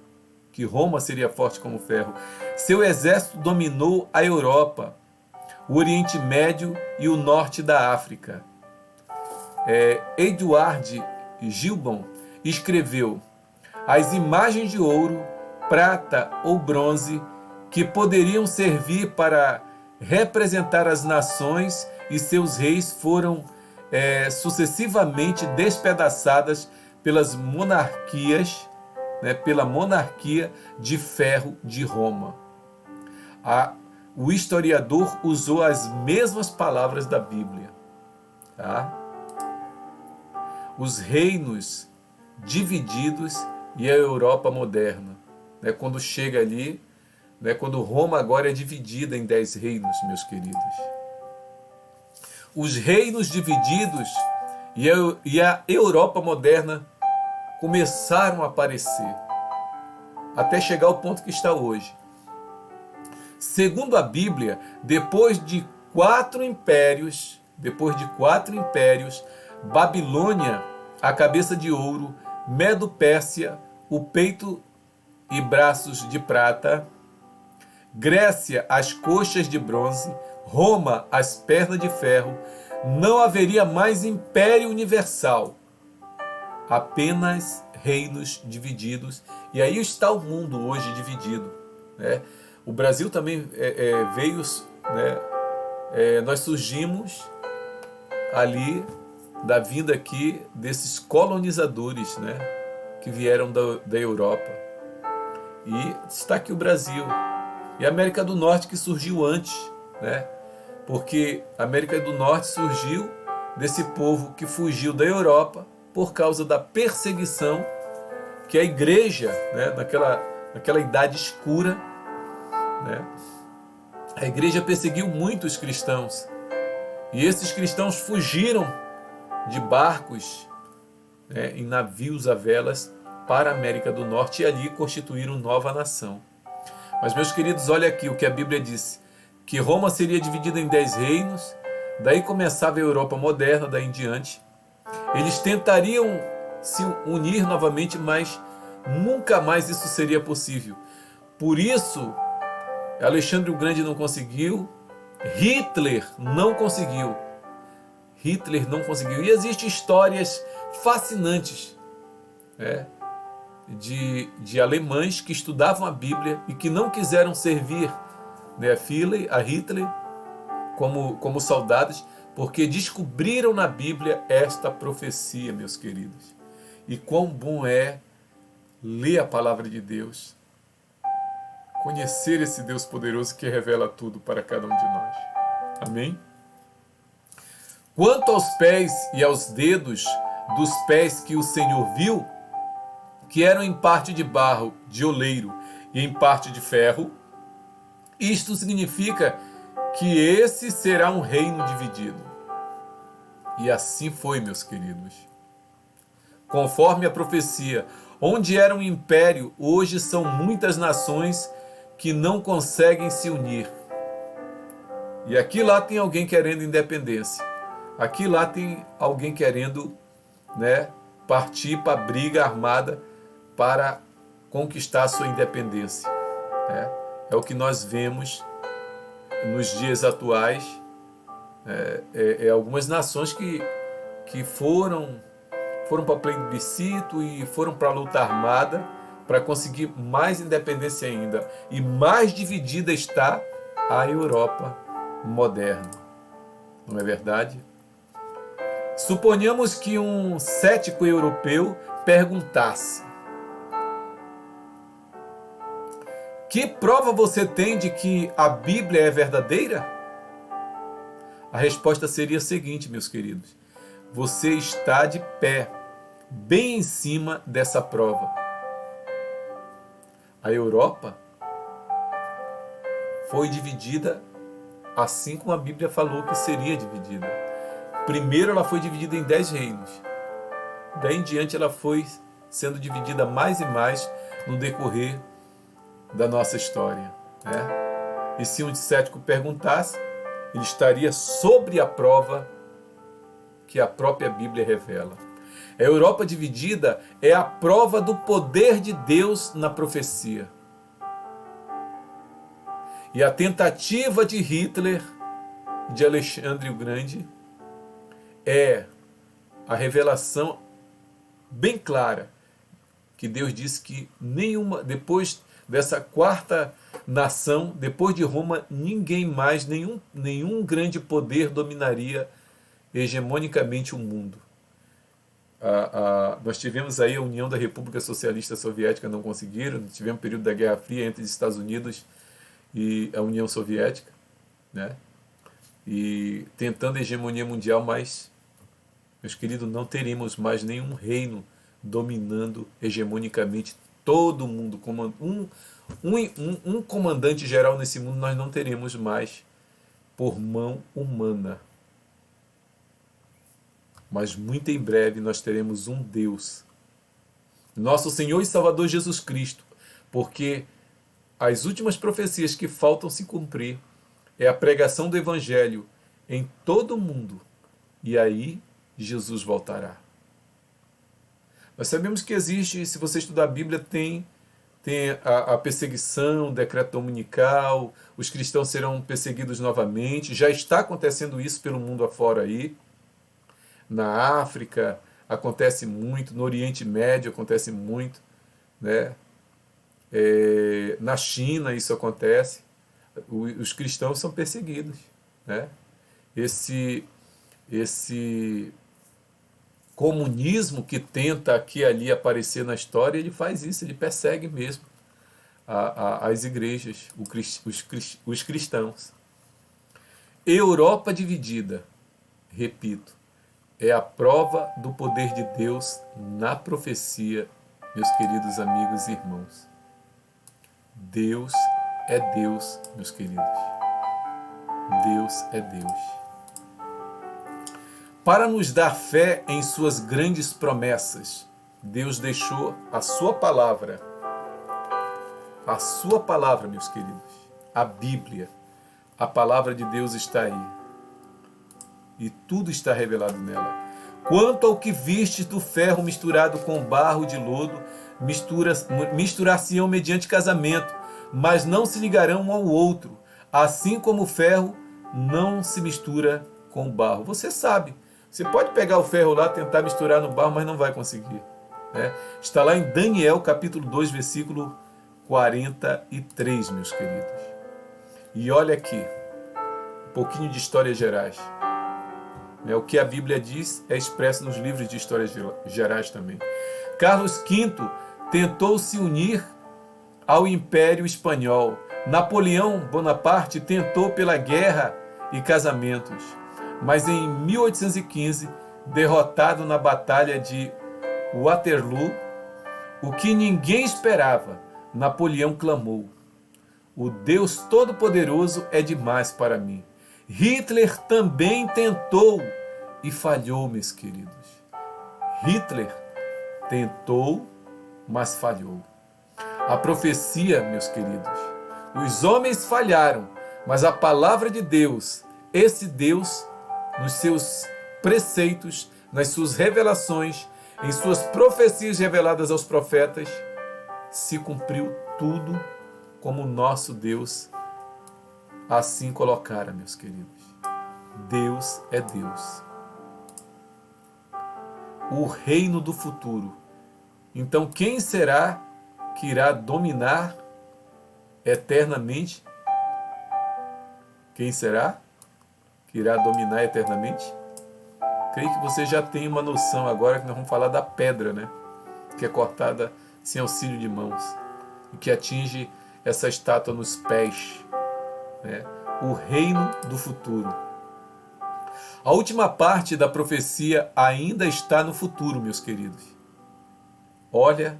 que Roma seria forte como ferro. Seu exército dominou a Europa, o Oriente Médio e o norte da África. Edward Gibbon escreveu: as imagens de ouro prata ou bronze que poderiam servir para representar as nações e seus reis foram sucessivamente despedaçadas pelas monarquias, pela monarquia de ferro de Roma. O historiador usou as mesmas palavras da Bíblia. Tá? Os reinos divididos e a Europa moderna. Quando chega ali, quando Roma agora é dividida em 10 reinos, meus queridos. Os reinos divididos e a Europa moderna começaram a aparecer, até chegar ao ponto que está hoje. Segundo a Bíblia, depois de quatro impérios, Babilônia, a cabeça de ouro, Medo-Pérsia, o peito e braços de prata, Grécia, as coxas de bronze, Roma, as pernas de ferro, não haveria mais império universal, apenas reinos divididos. E aí está o mundo hoje dividido. O Brasil também veio, nós surgimos ali da vinda aqui desses colonizadores, que vieram da Europa. E está aqui o Brasil. E a América do Norte, que surgiu antes, porque a América do Norte surgiu desse povo que fugiu da Europa por causa da perseguição que a igreja, naquela idade escura, a igreja perseguiu muitos cristãos. E esses cristãos fugiram de barcos, em navios a velas, para a América do Norte e ali constituíram nova nação. Mas, meus queridos, olha aqui o que a Bíblia disse, que Roma seria dividida em 10 reinos, daí começava a Europa moderna, daí em diante. Eles tentariam se unir novamente, mas nunca mais isso seria possível. Por isso, Alexandre o Grande não conseguiu, Hitler não conseguiu. E existem histórias fascinantes, de alemães que estudavam a Bíblia e que não quiseram servir a Hitler como soldados, porque descobriram na Bíblia esta profecia, meus queridos. E quão bom é ler a palavra de Deus, conhecer esse Deus poderoso que revela tudo para cada um de nós. Amém? Quanto aos pés e aos dedos dos pés que o Senhor viu, que eram em parte de barro, de oleiro, e em parte de ferro, isto significa que esse será um reino dividido. E assim foi, meus queridos. Conforme a profecia, onde era um império, hoje são muitas nações que não conseguem se unir. E aqui lá tem alguém querendo independência. Aqui lá tem alguém querendo, partir para a briga armada para conquistar a sua independência. É o que nós vemos nos dias atuais. Algumas nações que foram para plebiscito e foram para a luta armada para conseguir mais independência ainda. E mais dividida está a Europa moderna. Não é verdade? Suponhamos que um cético europeu perguntasse: que prova você tem de que a Bíblia é verdadeira? A resposta seria a seguinte, meus queridos: você está de pé, bem em cima dessa prova. A Europa foi dividida assim como a Bíblia falou que seria dividida. Primeiro ela foi dividida em 10 reinos. Daí em diante ela foi sendo dividida mais e mais no decorrer da nossa história. E se um cético perguntasse, ele estaria sobre a prova que a própria Bíblia revela. A Europa dividida é a prova do poder de Deus na profecia. E a tentativa de Hitler, de Alexandre o Grande, é a revelação bem clara que Deus disse que depois dessa quarta nação, depois de Roma, ninguém mais, nenhum grande poder dominaria hegemonicamente o mundo. Nós tivemos aí a União da República Socialista Soviética, não conseguiram, tivemos o período da Guerra Fria entre os Estados Unidos e a União Soviética, né? E tentando a hegemonia mundial, mas, meus queridos, não teremos mais nenhum reino dominando hegemonicamente todo mundo. Um comandante geral nesse mundo nós não teremos mais por mão humana. Mas muito em breve nós teremos um Deus, nosso Senhor e Salvador Jesus Cristo, porque as últimas profecias que faltam se cumprir é a pregação do Evangelho em todo o mundo, e aí Jesus voltará. Nós sabemos que existe, se você estudar a Bíblia, tem a perseguição, o decreto dominical, os cristãos serão perseguidos novamente, já está acontecendo isso pelo mundo afora aí. Na África acontece muito, no Oriente Médio acontece muito, né? Na China isso acontece, os cristãos são perseguidos, né? Esse comunismo que tenta aqui e ali aparecer na história, ele faz isso, ele persegue mesmo as igrejas, os cristãos. Europa dividida, repito, é a prova do poder de Deus na profecia, meus queridos amigos e irmãos. Deus é Deus, meus queridos. Deus é Deus. Para nos dar fé em suas grandes promessas, Deus deixou a sua palavra. A sua palavra, meus queridos. A Bíblia. A palavra de Deus está aí. E tudo está revelado nela. Quanto ao que vistes do ferro misturado com barro de lodo, misturar-se-ão mediante casamento, mas não se ligarão um ao outro, assim como o ferro não se mistura com o barro. Você sabe, você pode pegar o ferro lá, tentar misturar no barro, mas não vai conseguir, né? Está lá em Daniel, capítulo 2, versículo 43, meus queridos. E olha aqui, um pouquinho de histórias gerais. O que a Bíblia diz é expresso nos livros de histórias gerais também. Carlos V tentou se unir ao Império Espanhol. Napoleão Bonaparte tentou pela guerra e casamentos. Mas em 1815, derrotado na Batalha de Waterloo, o que ninguém esperava, Napoleão clamou: "O Deus Todo-Poderoso é demais para mim." Hitler também tentou e falhou, meus queridos. Hitler tentou, mas falhou. A profecia, meus queridos, os homens falharam, mas a palavra de Deus, esse Deus, nos seus preceitos, nas suas revelações, em suas profecias reveladas aos profetas, se cumpriu tudo como o nosso Deus assim colocara, meus queridos. Deus é Deus. O reino do futuro. Então, quem será que irá dominar eternamente? Quem será que irá dominar eternamente? Creio que você já tem uma noção agora que nós vamos falar da pedra, né? Que é cortada sem auxílio de mãos e que atinge essa estátua nos pés. O reino do futuro. A última parte da profecia ainda está no futuro, meus queridos. Olha,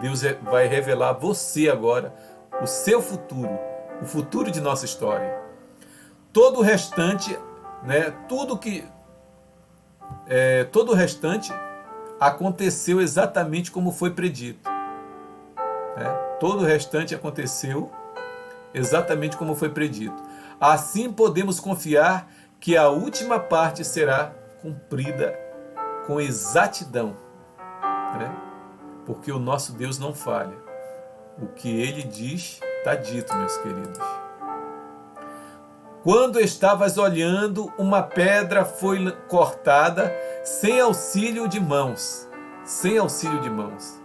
Deus vai revelar a você agora o seu futuro, o futuro de nossa história. Todo o restante, todo o restante aconteceu exatamente como foi predito. Todo o restante aconteceu exatamente como foi predito. Assim podemos confiar que a última parte será cumprida com exatidão, porque o nosso Deus não falha. O que Ele diz, está dito, meus queridos. Quando estavas olhando, uma pedra foi cortada sem auxílio de mãos. Sem auxílio de mãos.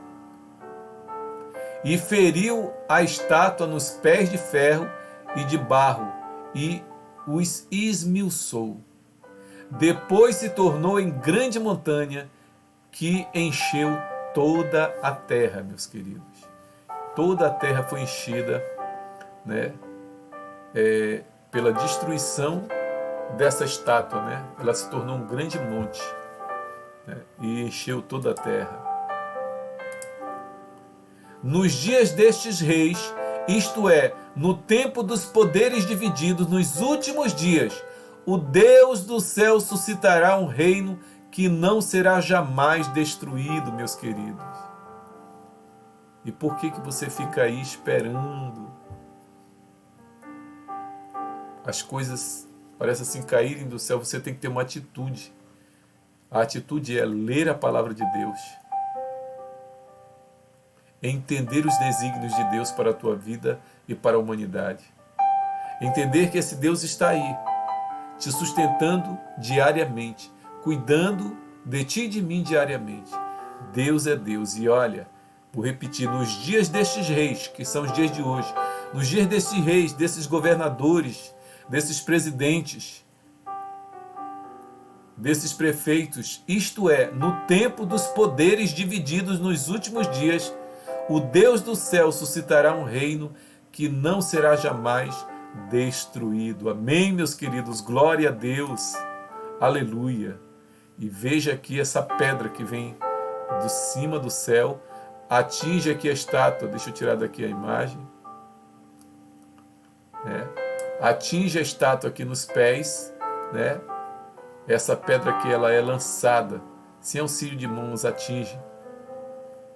e feriu a estátua nos pés de ferro e de barro, e os esmiuçou. Depois se tornou em grande montanha que encheu toda a terra, meus queridos. Toda a terra foi enchida, né, pela destruição dessa estátua, né? Ela se tornou um grande monte, né, e encheu toda a terra. Nos dias destes reis, isto é, no tempo dos poderes divididos, nos últimos dias, o Deus do céu suscitará um reino que não será jamais destruído, meus queridos. E por que você fica aí esperando as coisas parecem assim caírem do céu? Você tem que ter uma atitude. A atitude é ler a palavra de Deus, entender os desígnios de Deus para a tua vida e para a humanidade. Entender que esse Deus está aí, te sustentando diariamente, cuidando de ti e de mim diariamente. Deus é Deus. E olha, vou repetir, nos dias destes reis, que são os dias de hoje, nos dias destes reis, desses governadores, desses presidentes, desses prefeitos, isto é, no tempo dos poderes divididos nos últimos dias, o Deus do céu suscitará um reino que não será jamais destruído. Amém, meus queridos? Glória a Deus. Aleluia. E veja aqui essa pedra que vem de cima do céu, atinge aqui a estátua. Deixa eu tirar daqui a imagem. Atinge a estátua aqui nos pés, né? Essa pedra aqui, ela é lançada, sem auxílio de mãos, atinge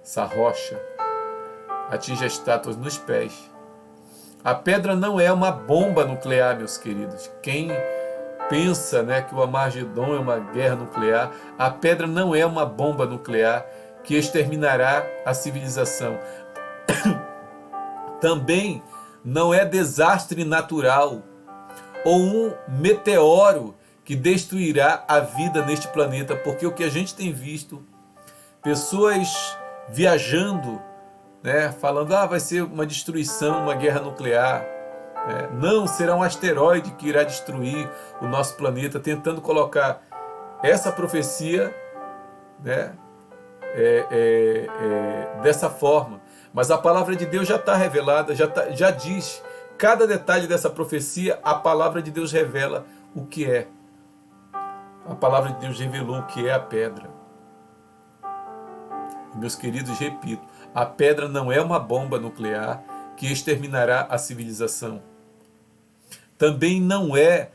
essa rocha, atinge as estátuas nos pés. A pedra não é uma bomba nuclear, meus queridos. Quem pensa, né, que o Armagedon é uma guerra nuclear, a pedra não é uma bomba nuclear que exterminará a civilização. Também não é desastre natural ou um meteoro que destruirá a vida neste planeta, porque o que a gente tem visto, pessoas viajando, né, falando, vai ser uma destruição, uma guerra nuclear. Não, será um asteroide que irá destruir o nosso planeta, tentando colocar essa profecia, né, dessa forma. Mas a palavra de Deus já está revelada, já diz cada detalhe dessa profecia. A palavra de Deus revela o que é. A palavra de Deus revelou o que é a pedra. Meus queridos, repito, a pedra não é uma bomba nuclear que exterminará a civilização. Também não é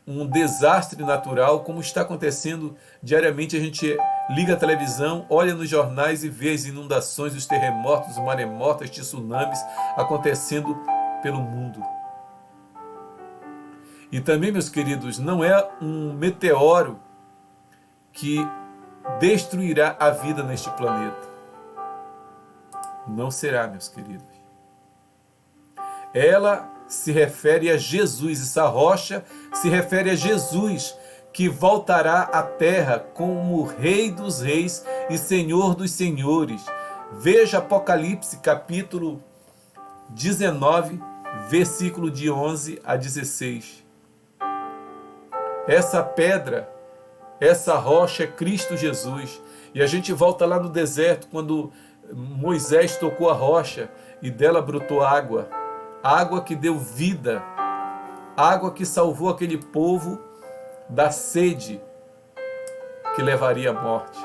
um desastre natural, como está acontecendo diariamente. A gente liga a televisão, olha nos jornais e vê as inundações, os terremotos, os maremotos, tsunamis acontecendo pelo mundo. E também, meus queridos, não é um meteoro que destruirá a vida neste planeta. Não será, meus queridos. Ela se refere a Jesus, essa rocha se refere a Jesus, que voltará à terra como Rei dos Reis e Senhor dos Senhores. Veja Apocalipse capítulo 19, versículo de 11 a 16. Essa pedra, essa rocha é Cristo Jesus. E a gente volta lá no deserto, quando Moisés tocou a rocha e dela brotou água. Água que deu vida. Água que salvou aquele povo da sede que levaria à morte.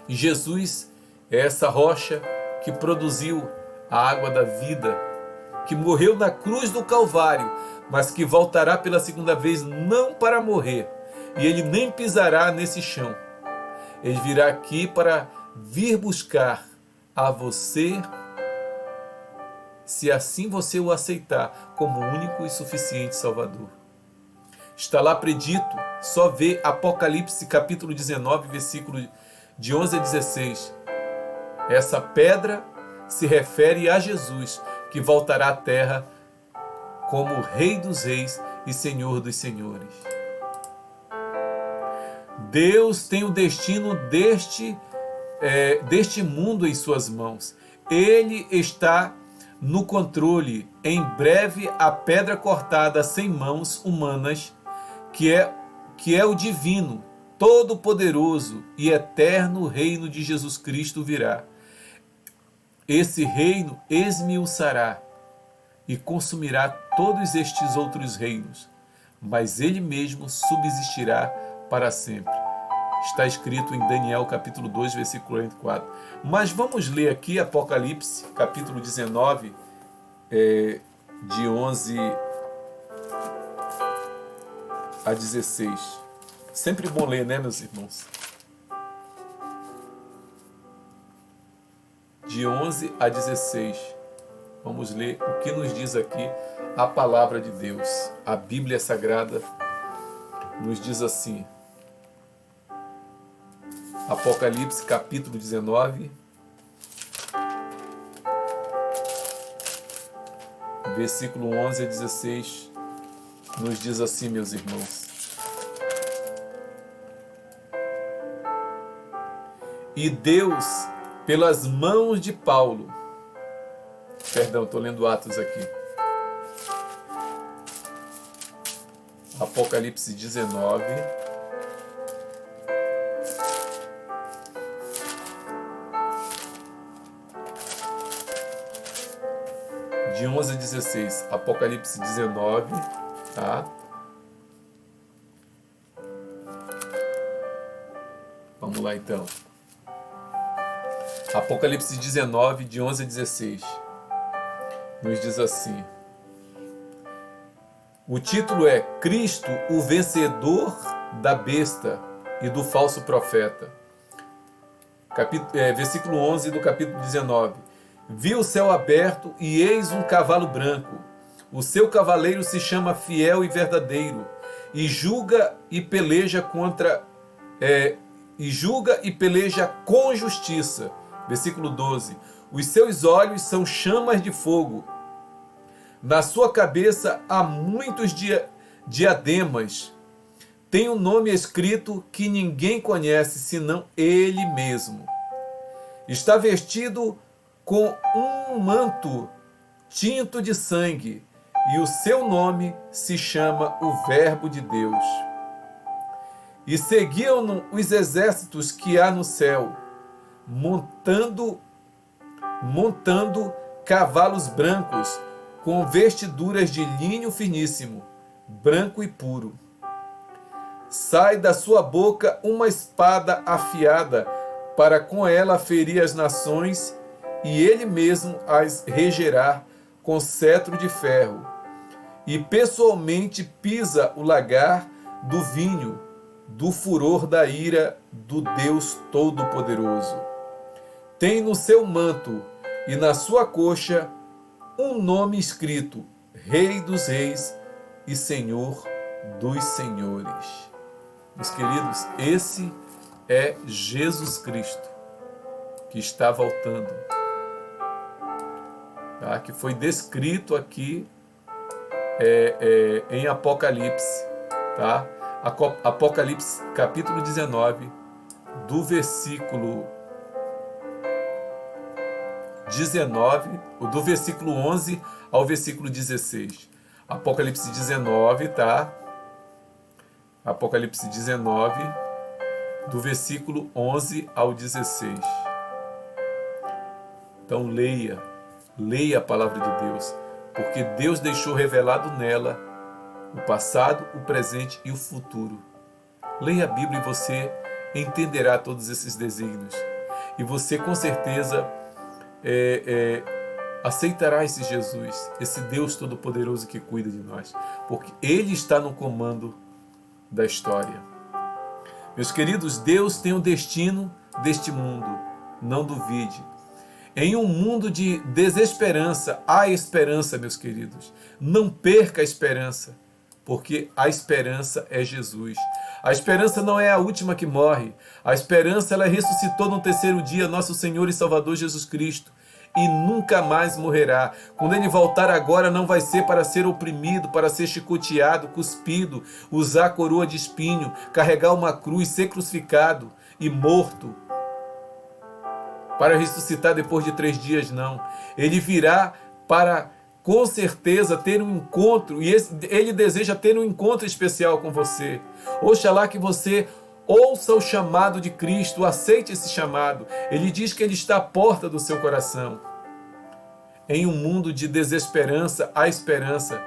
E Jesus é essa rocha que produziu a água da vida, que morreu na cruz do Calvário, mas que voltará pela segunda vez não para morrer, e ele nem pisará nesse chão. Ele virá aqui para vir buscar a você, se assim você o aceitar como único e suficiente Salvador. Está lá predito, só vê Apocalipse capítulo 19, versículo de 11 a 16. Essa pedra se refere a Jesus, que voltará à terra como Rei dos Reis e Senhor dos Senhores. Deus tem o destino deste mundo em suas mãos. Ele está no controle. Em breve, a pedra cortada sem mãos humanas, que é o divino, todo-poderoso e eterno reino de Jesus Cristo virá. Esse reino esmiuçará e consumirá todos estes outros reinos, mas ele mesmo subsistirá para sempre. Está escrito em Daniel capítulo 2, versículo 44. Mas vamos ler aqui Apocalipse capítulo 19, de 11 a 16. Sempre bom ler, né, meus irmãos? De 11 a 16. Vamos ler o que nos diz aqui a palavra de Deus. A Bíblia Sagrada nos diz assim. Apocalipse capítulo 19, versículo 11 a 16, nos diz assim, meus irmãos. E Deus, pelas mãos de Paulo, perdão, estou lendo Atos aqui. Apocalipse 19, de 11 a 16, Apocalipse 19, tá? Vamos lá então. Apocalipse 19, de 11 a 16, nos diz assim. O título é Cristo, o vencedor da besta e do falso profeta. Versículo 11 do capítulo 19. Vi o céu aberto e eis um cavalo branco. O seu cavaleiro se chama Fiel e Verdadeiro e julga e peleja com justiça. Versículo 12. Os seus olhos são chamas de fogo. Na sua cabeça há muitos diademas. Tem um nome escrito que ninguém conhece senão ele mesmo. Está vestido com um manto tinto de sangue, e o seu nome se chama o Verbo de Deus. E seguiam-no os exércitos que há no céu, montando cavalos brancos, com vestiduras de linho finíssimo, branco e puro. Sai da sua boca uma espada afiada, para com ela ferir as nações, e ele mesmo as regerá com cetro de ferro, e pessoalmente pisa o lagar do vinho, do furor da ira do Deus Todo-Poderoso. Tem no seu manto e na sua coxa um nome escrito: Rei dos Reis e Senhor dos Senhores. Meus queridos, esse é Jesus Cristo que está voltando, tá? Que foi descrito aqui em Apocalipse, tá? Apocalipse capítulo 19, do versículo 19, do versículo 11 ao versículo 16. Apocalipse 19, tá? Apocalipse 19, do versículo 11 ao 16. Então leia a palavra de Deus, porque Deus deixou revelado nela o passado, o presente e o futuro. Leia a Bíblia e você entenderá todos esses desígnios. E você com certeza aceitará esse Jesus, esse Deus Todo-Poderoso que cuida de nós, porque Ele está no comando da história. Meus queridos, Deus tem o destino deste mundo, não duvide. Em um mundo de desesperança, há esperança, meus queridos. Não perca a esperança, porque a esperança é Jesus. A esperança não é a última que morre. A esperança, ela ressuscitou no terceiro dia, nosso Senhor e Salvador Jesus Cristo, e nunca mais morrerá. Quando Ele voltar agora, não vai ser para ser oprimido, para ser chicoteado, cuspido, usar coroa de espinho, carregar uma cruz, ser crucificado e morto, para ressuscitar depois de 3 dias, não. Ele virá para, com certeza, ter um encontro, e ele deseja ter um encontro especial com você. Oxalá que você ouça o chamado de Cristo, aceite esse chamado. Ele diz que ele está à porta do seu coração. Em um mundo de desesperança, há esperança.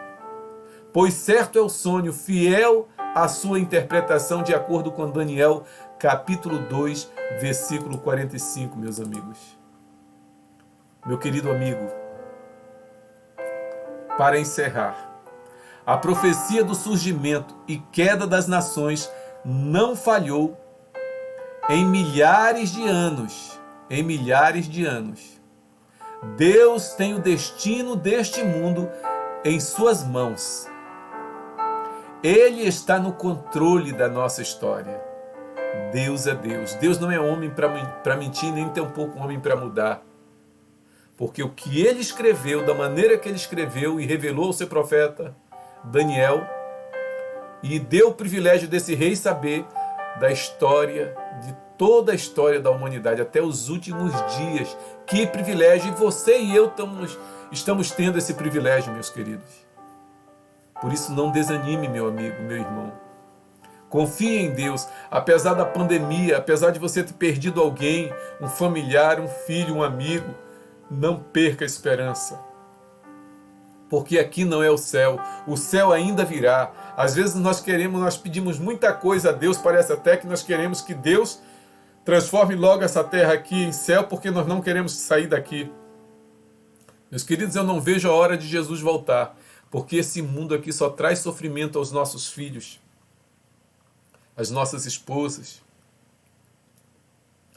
Pois certo é o sonho, fiel a sua interpretação, de acordo com Daniel, capítulo 2, versículo 45, meus amigos. Meu querido amigo, para encerrar, a profecia do surgimento e queda das nações não falhou em milhares de anos. Em milhares de anos. Deus tem o destino deste mundo em suas mãos. Ele está no controle da nossa história. Deus é Deus. Deus não é homem para mentir, nem tampouco homem para mudar. Porque o que ele escreveu, da maneira que ele escreveu e revelou ao seu profeta Daniel, e deu o privilégio desse rei saber da história, de toda a história da humanidade, até os últimos dias. Que privilégio! E você e eu estamos tendo esse privilégio, meus queridos. Por isso, não desanime, meu amigo, meu irmão. Confie em Deus. Apesar da pandemia, apesar de você ter perdido alguém, um familiar, um filho, um amigo, não perca a esperança. Porque aqui não é o céu ainda virá. Às vezes nós pedimos muita coisa a Deus, parece até que nós queremos que Deus transforme logo essa terra aqui em céu, porque nós não queremos sair daqui. Meus queridos, eu não vejo a hora de Jesus voltar, porque esse mundo aqui só traz sofrimento aos nossos filhos, às nossas esposas,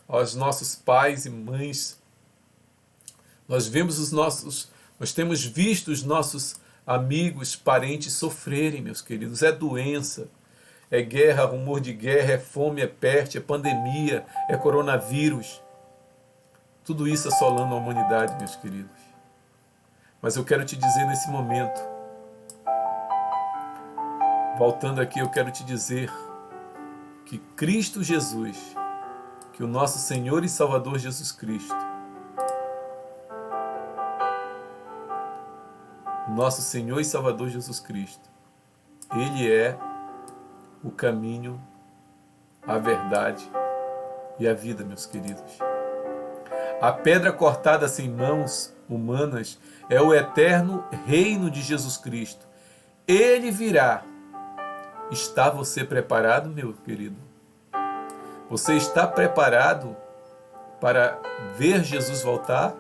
aos nossos pais e mães. Nós temos visto os nossos amigos, parentes sofrerem, meus queridos. É doença, é guerra, rumor de guerra, é fome, é peste, é pandemia, é coronavírus. Tudo isso assolando a humanidade, meus queridos. Mas eu quero te dizer nesse momento, voltando aqui, eu quero te dizer que Cristo Jesus, que o nosso Senhor e Salvador Jesus Cristo, nosso Senhor e Salvador Jesus Cristo, Ele é o caminho, a verdade e a vida, meus queridos. A pedra cortada sem mãos humanas é o eterno reino de Jesus Cristo. Ele virá. Está você preparado, meu querido? Você está preparado para ver Jesus voltar?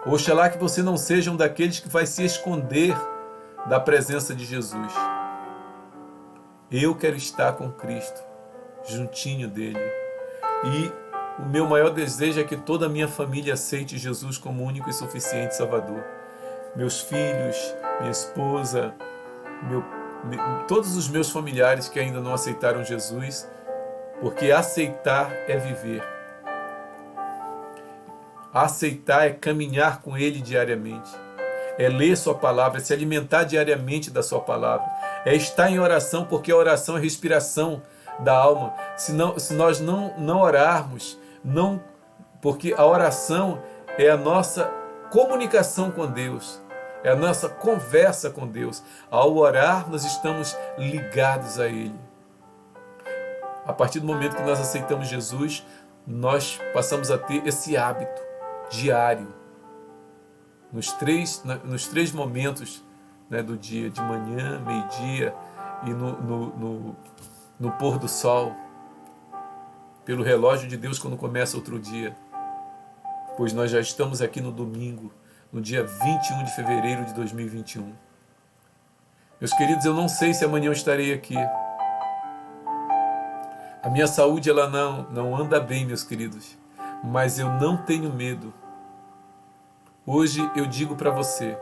Oxalá que você não seja um daqueles que vai se esconder da presença de Jesus. Eu quero estar com Cristo, juntinho dele. E o meu maior desejo é que toda a minha família aceite Jesus como único e suficiente Salvador. Meus filhos, minha esposa, todos os meus familiares que ainda não aceitaram Jesus, porque aceitar é viver. Aceitar é caminhar com Ele diariamente, é ler Sua palavra, é se alimentar diariamente da Sua palavra, é estar em oração, porque a oração é a respiração da alma. Se nós não orarmos, porque a oração é a nossa comunicação com Deus, é a nossa conversa com Deus. Ao orar, nós estamos ligados a Ele. A partir do momento que nós aceitamos Jesus, nós passamos a ter esse hábito diário, nos três momentos, né, do dia, de manhã, meio-dia e no pôr do sol, pelo relógio de Deus quando começa outro dia, pois nós já estamos aqui no domingo, no dia 21 de fevereiro de 2021. Meus queridos, eu não sei se amanhã eu estarei aqui. A minha saúde ela não anda bem, meus queridos, mas eu não tenho medo. Hoje eu digo para você,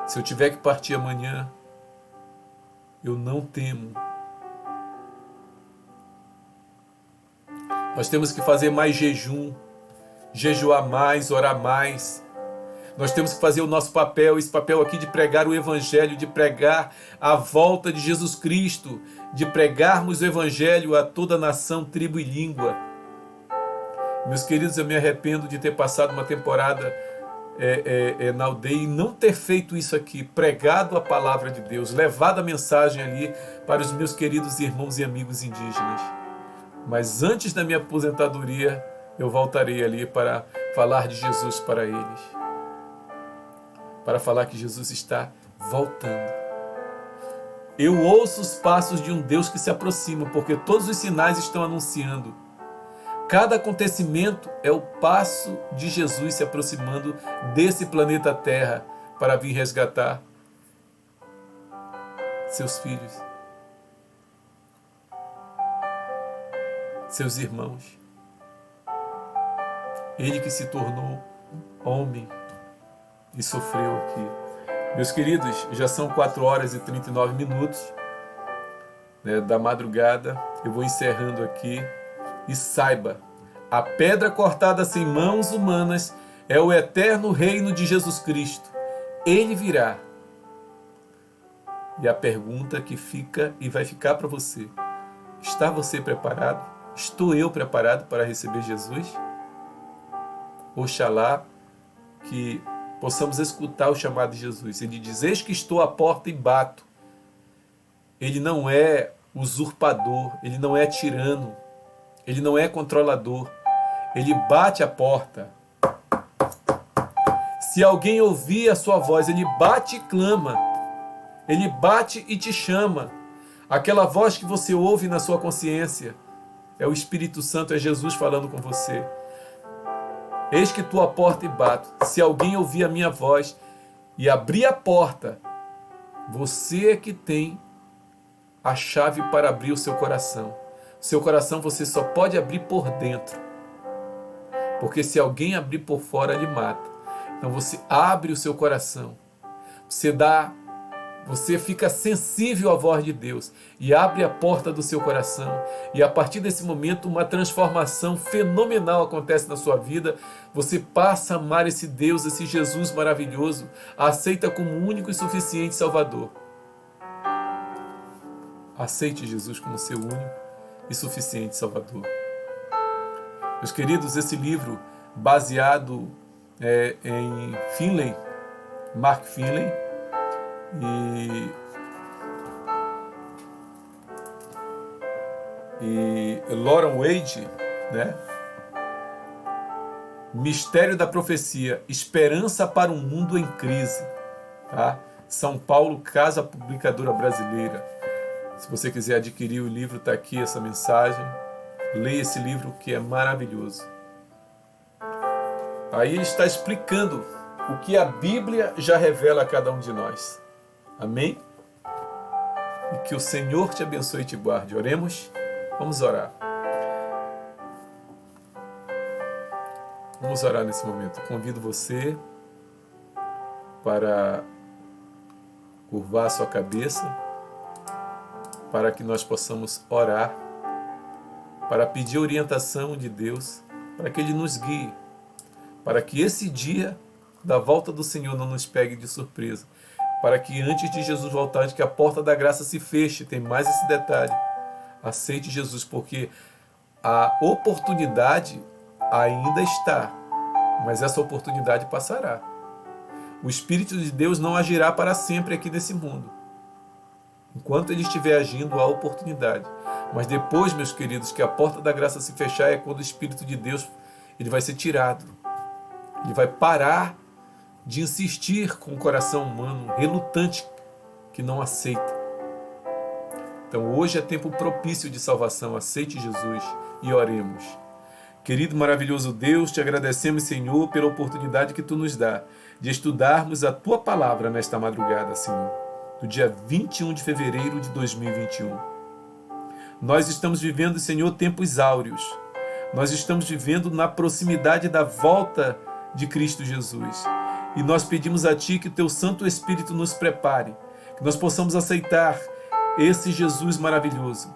se eu tiver que partir amanhã, eu não temo. Nós temos que fazer mais jejum, jejuar mais, orar mais. Nós temos que fazer o nosso papel, esse papel aqui de pregar o Evangelho, de pregar a volta de Jesus Cristo, de pregarmos o Evangelho a toda nação, tribo e língua. Meus queridos, eu me arrependo de ter passado uma temporada na aldeia e não ter feito isso aqui, pregado a palavra de Deus, levado a mensagem ali para os meus queridos irmãos e amigos indígenas. Mas antes da minha aposentadoria, eu voltarei ali para falar de Jesus para eles. Para falar que Jesus está voltando. Eu ouço os passos de um Deus que se aproxima, porque todos os sinais estão anunciando. Cada acontecimento é o passo de Jesus se aproximando desse planeta Terra para vir resgatar seus filhos, seus irmãos. Ele que se tornou homem e sofreu aqui. Meus queridos, já são 4 horas e 39 minutos, né, da madrugada. Eu vou encerrando aqui. E saiba, a pedra cortada sem mãos humanas é o eterno reino de Jesus Cristo. Ele virá. E a pergunta que fica e vai ficar para você: está você preparado? Estou eu preparado para receber Jesus? Oxalá que possamos escutar o chamado de Jesus. Ele diz: eis que estou à porta e bato. Ele não é usurpador, ele não é tirano, ele não é controlador. Ele bate a porta. Se alguém ouvir a sua voz, ele bate e clama. Ele bate e te chama. Aquela voz que você ouve na sua consciência é o Espírito Santo, é Jesus falando com você. Eis que estou à porta e bato. Se alguém ouvir a minha voz e abrir a porta, você é que tem a chave para abrir o seu coração. O seu coração você só pode abrir por dentro. Porque se alguém abrir por fora, ele mata. Então você abre o seu coração. Você fica sensível à voz de Deus e abre a porta do seu coração. E a partir desse momento, uma transformação fenomenal acontece na sua vida. Você passa a amar esse Deus, esse Jesus maravilhoso, aceita como único e suficiente Salvador. Aceite Jesus como seu único e suficiente Salvador. Meus queridos, esse livro baseado em Finley, Mark Finley, e Lauren Wade, né? Mistério da Profecia, Esperança para um Mundo em Crise, tá? São Paulo, Casa Publicadora Brasileira. Se você quiser adquirir o livro, está aqui essa mensagem. Leia esse livro que é maravilhoso. Aí ele está explicando o que a Bíblia já revela a cada um de nós. Amém? E que o Senhor te abençoe e te guarde. Oremos? Vamos orar. Vamos orar nesse momento. Convido você para curvar a sua cabeça, para que nós possamos orar, para pedir orientação de Deus, para que Ele nos guie, para que esse dia da volta do Senhor não nos pegue de surpresa, para que antes de Jesus voltar, que a porta da graça se feche. Tem mais esse detalhe: aceite Jesus, porque a oportunidade ainda está, mas essa oportunidade passará. O Espírito de Deus não agirá para sempre aqui nesse mundo. Enquanto Ele estiver agindo, há oportunidade. Mas depois, meus queridos, que a porta da graça se fechar, é quando o Espírito de Deus ele vai ser tirado. Ele vai parar de insistir com o coração humano relutante que não aceita. Então hoje é tempo propício de salvação. Aceite Jesus e oremos. Querido maravilhoso Deus, te agradecemos, Senhor, pela oportunidade que Tu nos dá de estudarmos a Tua palavra nesta madrugada, Senhor, do dia 21 de fevereiro de 2021. Nós estamos vivendo, Senhor, tempos áureos. Nós estamos vivendo na proximidade da volta de Cristo Jesus. E nós pedimos a Ti que o Teu Santo Espírito nos prepare, que nós possamos aceitar esse Jesus maravilhoso,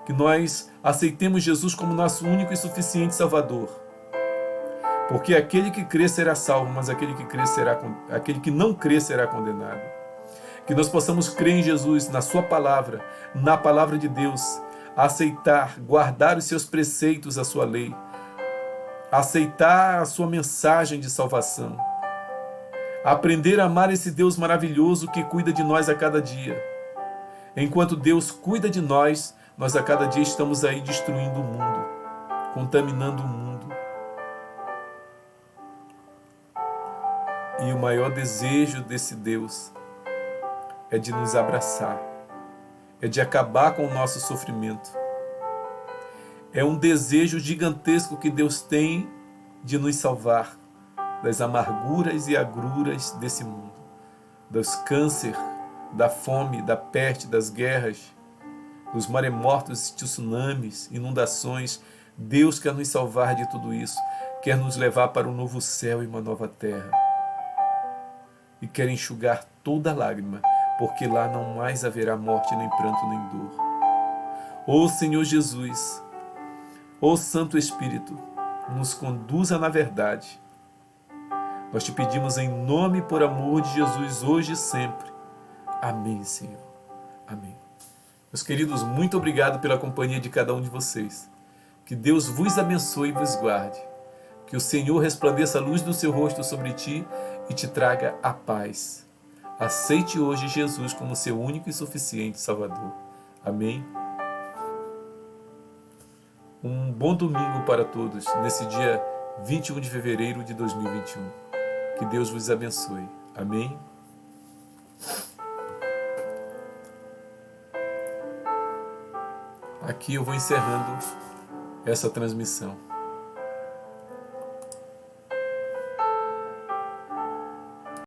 que nós aceitemos Jesus como nosso único e suficiente Salvador, Porque aquele que crê será salvo, mas aquele que não crê será condenado. Que nós possamos crer em Jesus, na sua palavra, na palavra de Deus, aceitar, guardar os seus preceitos, a sua lei, aceitar a sua mensagem de salvação, aprender a amar esse Deus maravilhoso que cuida de nós a cada dia. Enquanto Deus cuida de nós, nós a cada dia estamos aí destruindo o mundo, contaminando o mundo. E o maior desejo desse Deus é de nos abraçar, é de acabar com o nosso sofrimento. É um desejo gigantesco que Deus tem de nos salvar das amarguras e agruras desse mundo, dos câncer, da fome, da peste, das guerras, dos maremotos, tsunamis, inundações. Deus quer nos salvar de tudo isso, quer nos levar para um novo céu e uma nova terra. E quer enxugar toda lágrima, porque lá não mais haverá morte, nem pranto, nem dor. Ó Senhor Jesus, ó Santo Espírito, nos conduza na verdade. Nós te pedimos em nome e por amor de Jesus, hoje e sempre. Amém, Senhor. Amém. Meus queridos, muito obrigado pela companhia de cada um de vocês. Que Deus vos abençoe e vos guarde. Que o Senhor resplandeça a luz do seu rosto sobre ti e te traga a paz. Aceite hoje Jesus como seu único e suficiente Salvador. Amém. Um bom domingo para todos, nesse dia 21 de fevereiro de 2021. Que Deus vos abençoe. Amém. Aqui eu vou encerrando essa transmissão.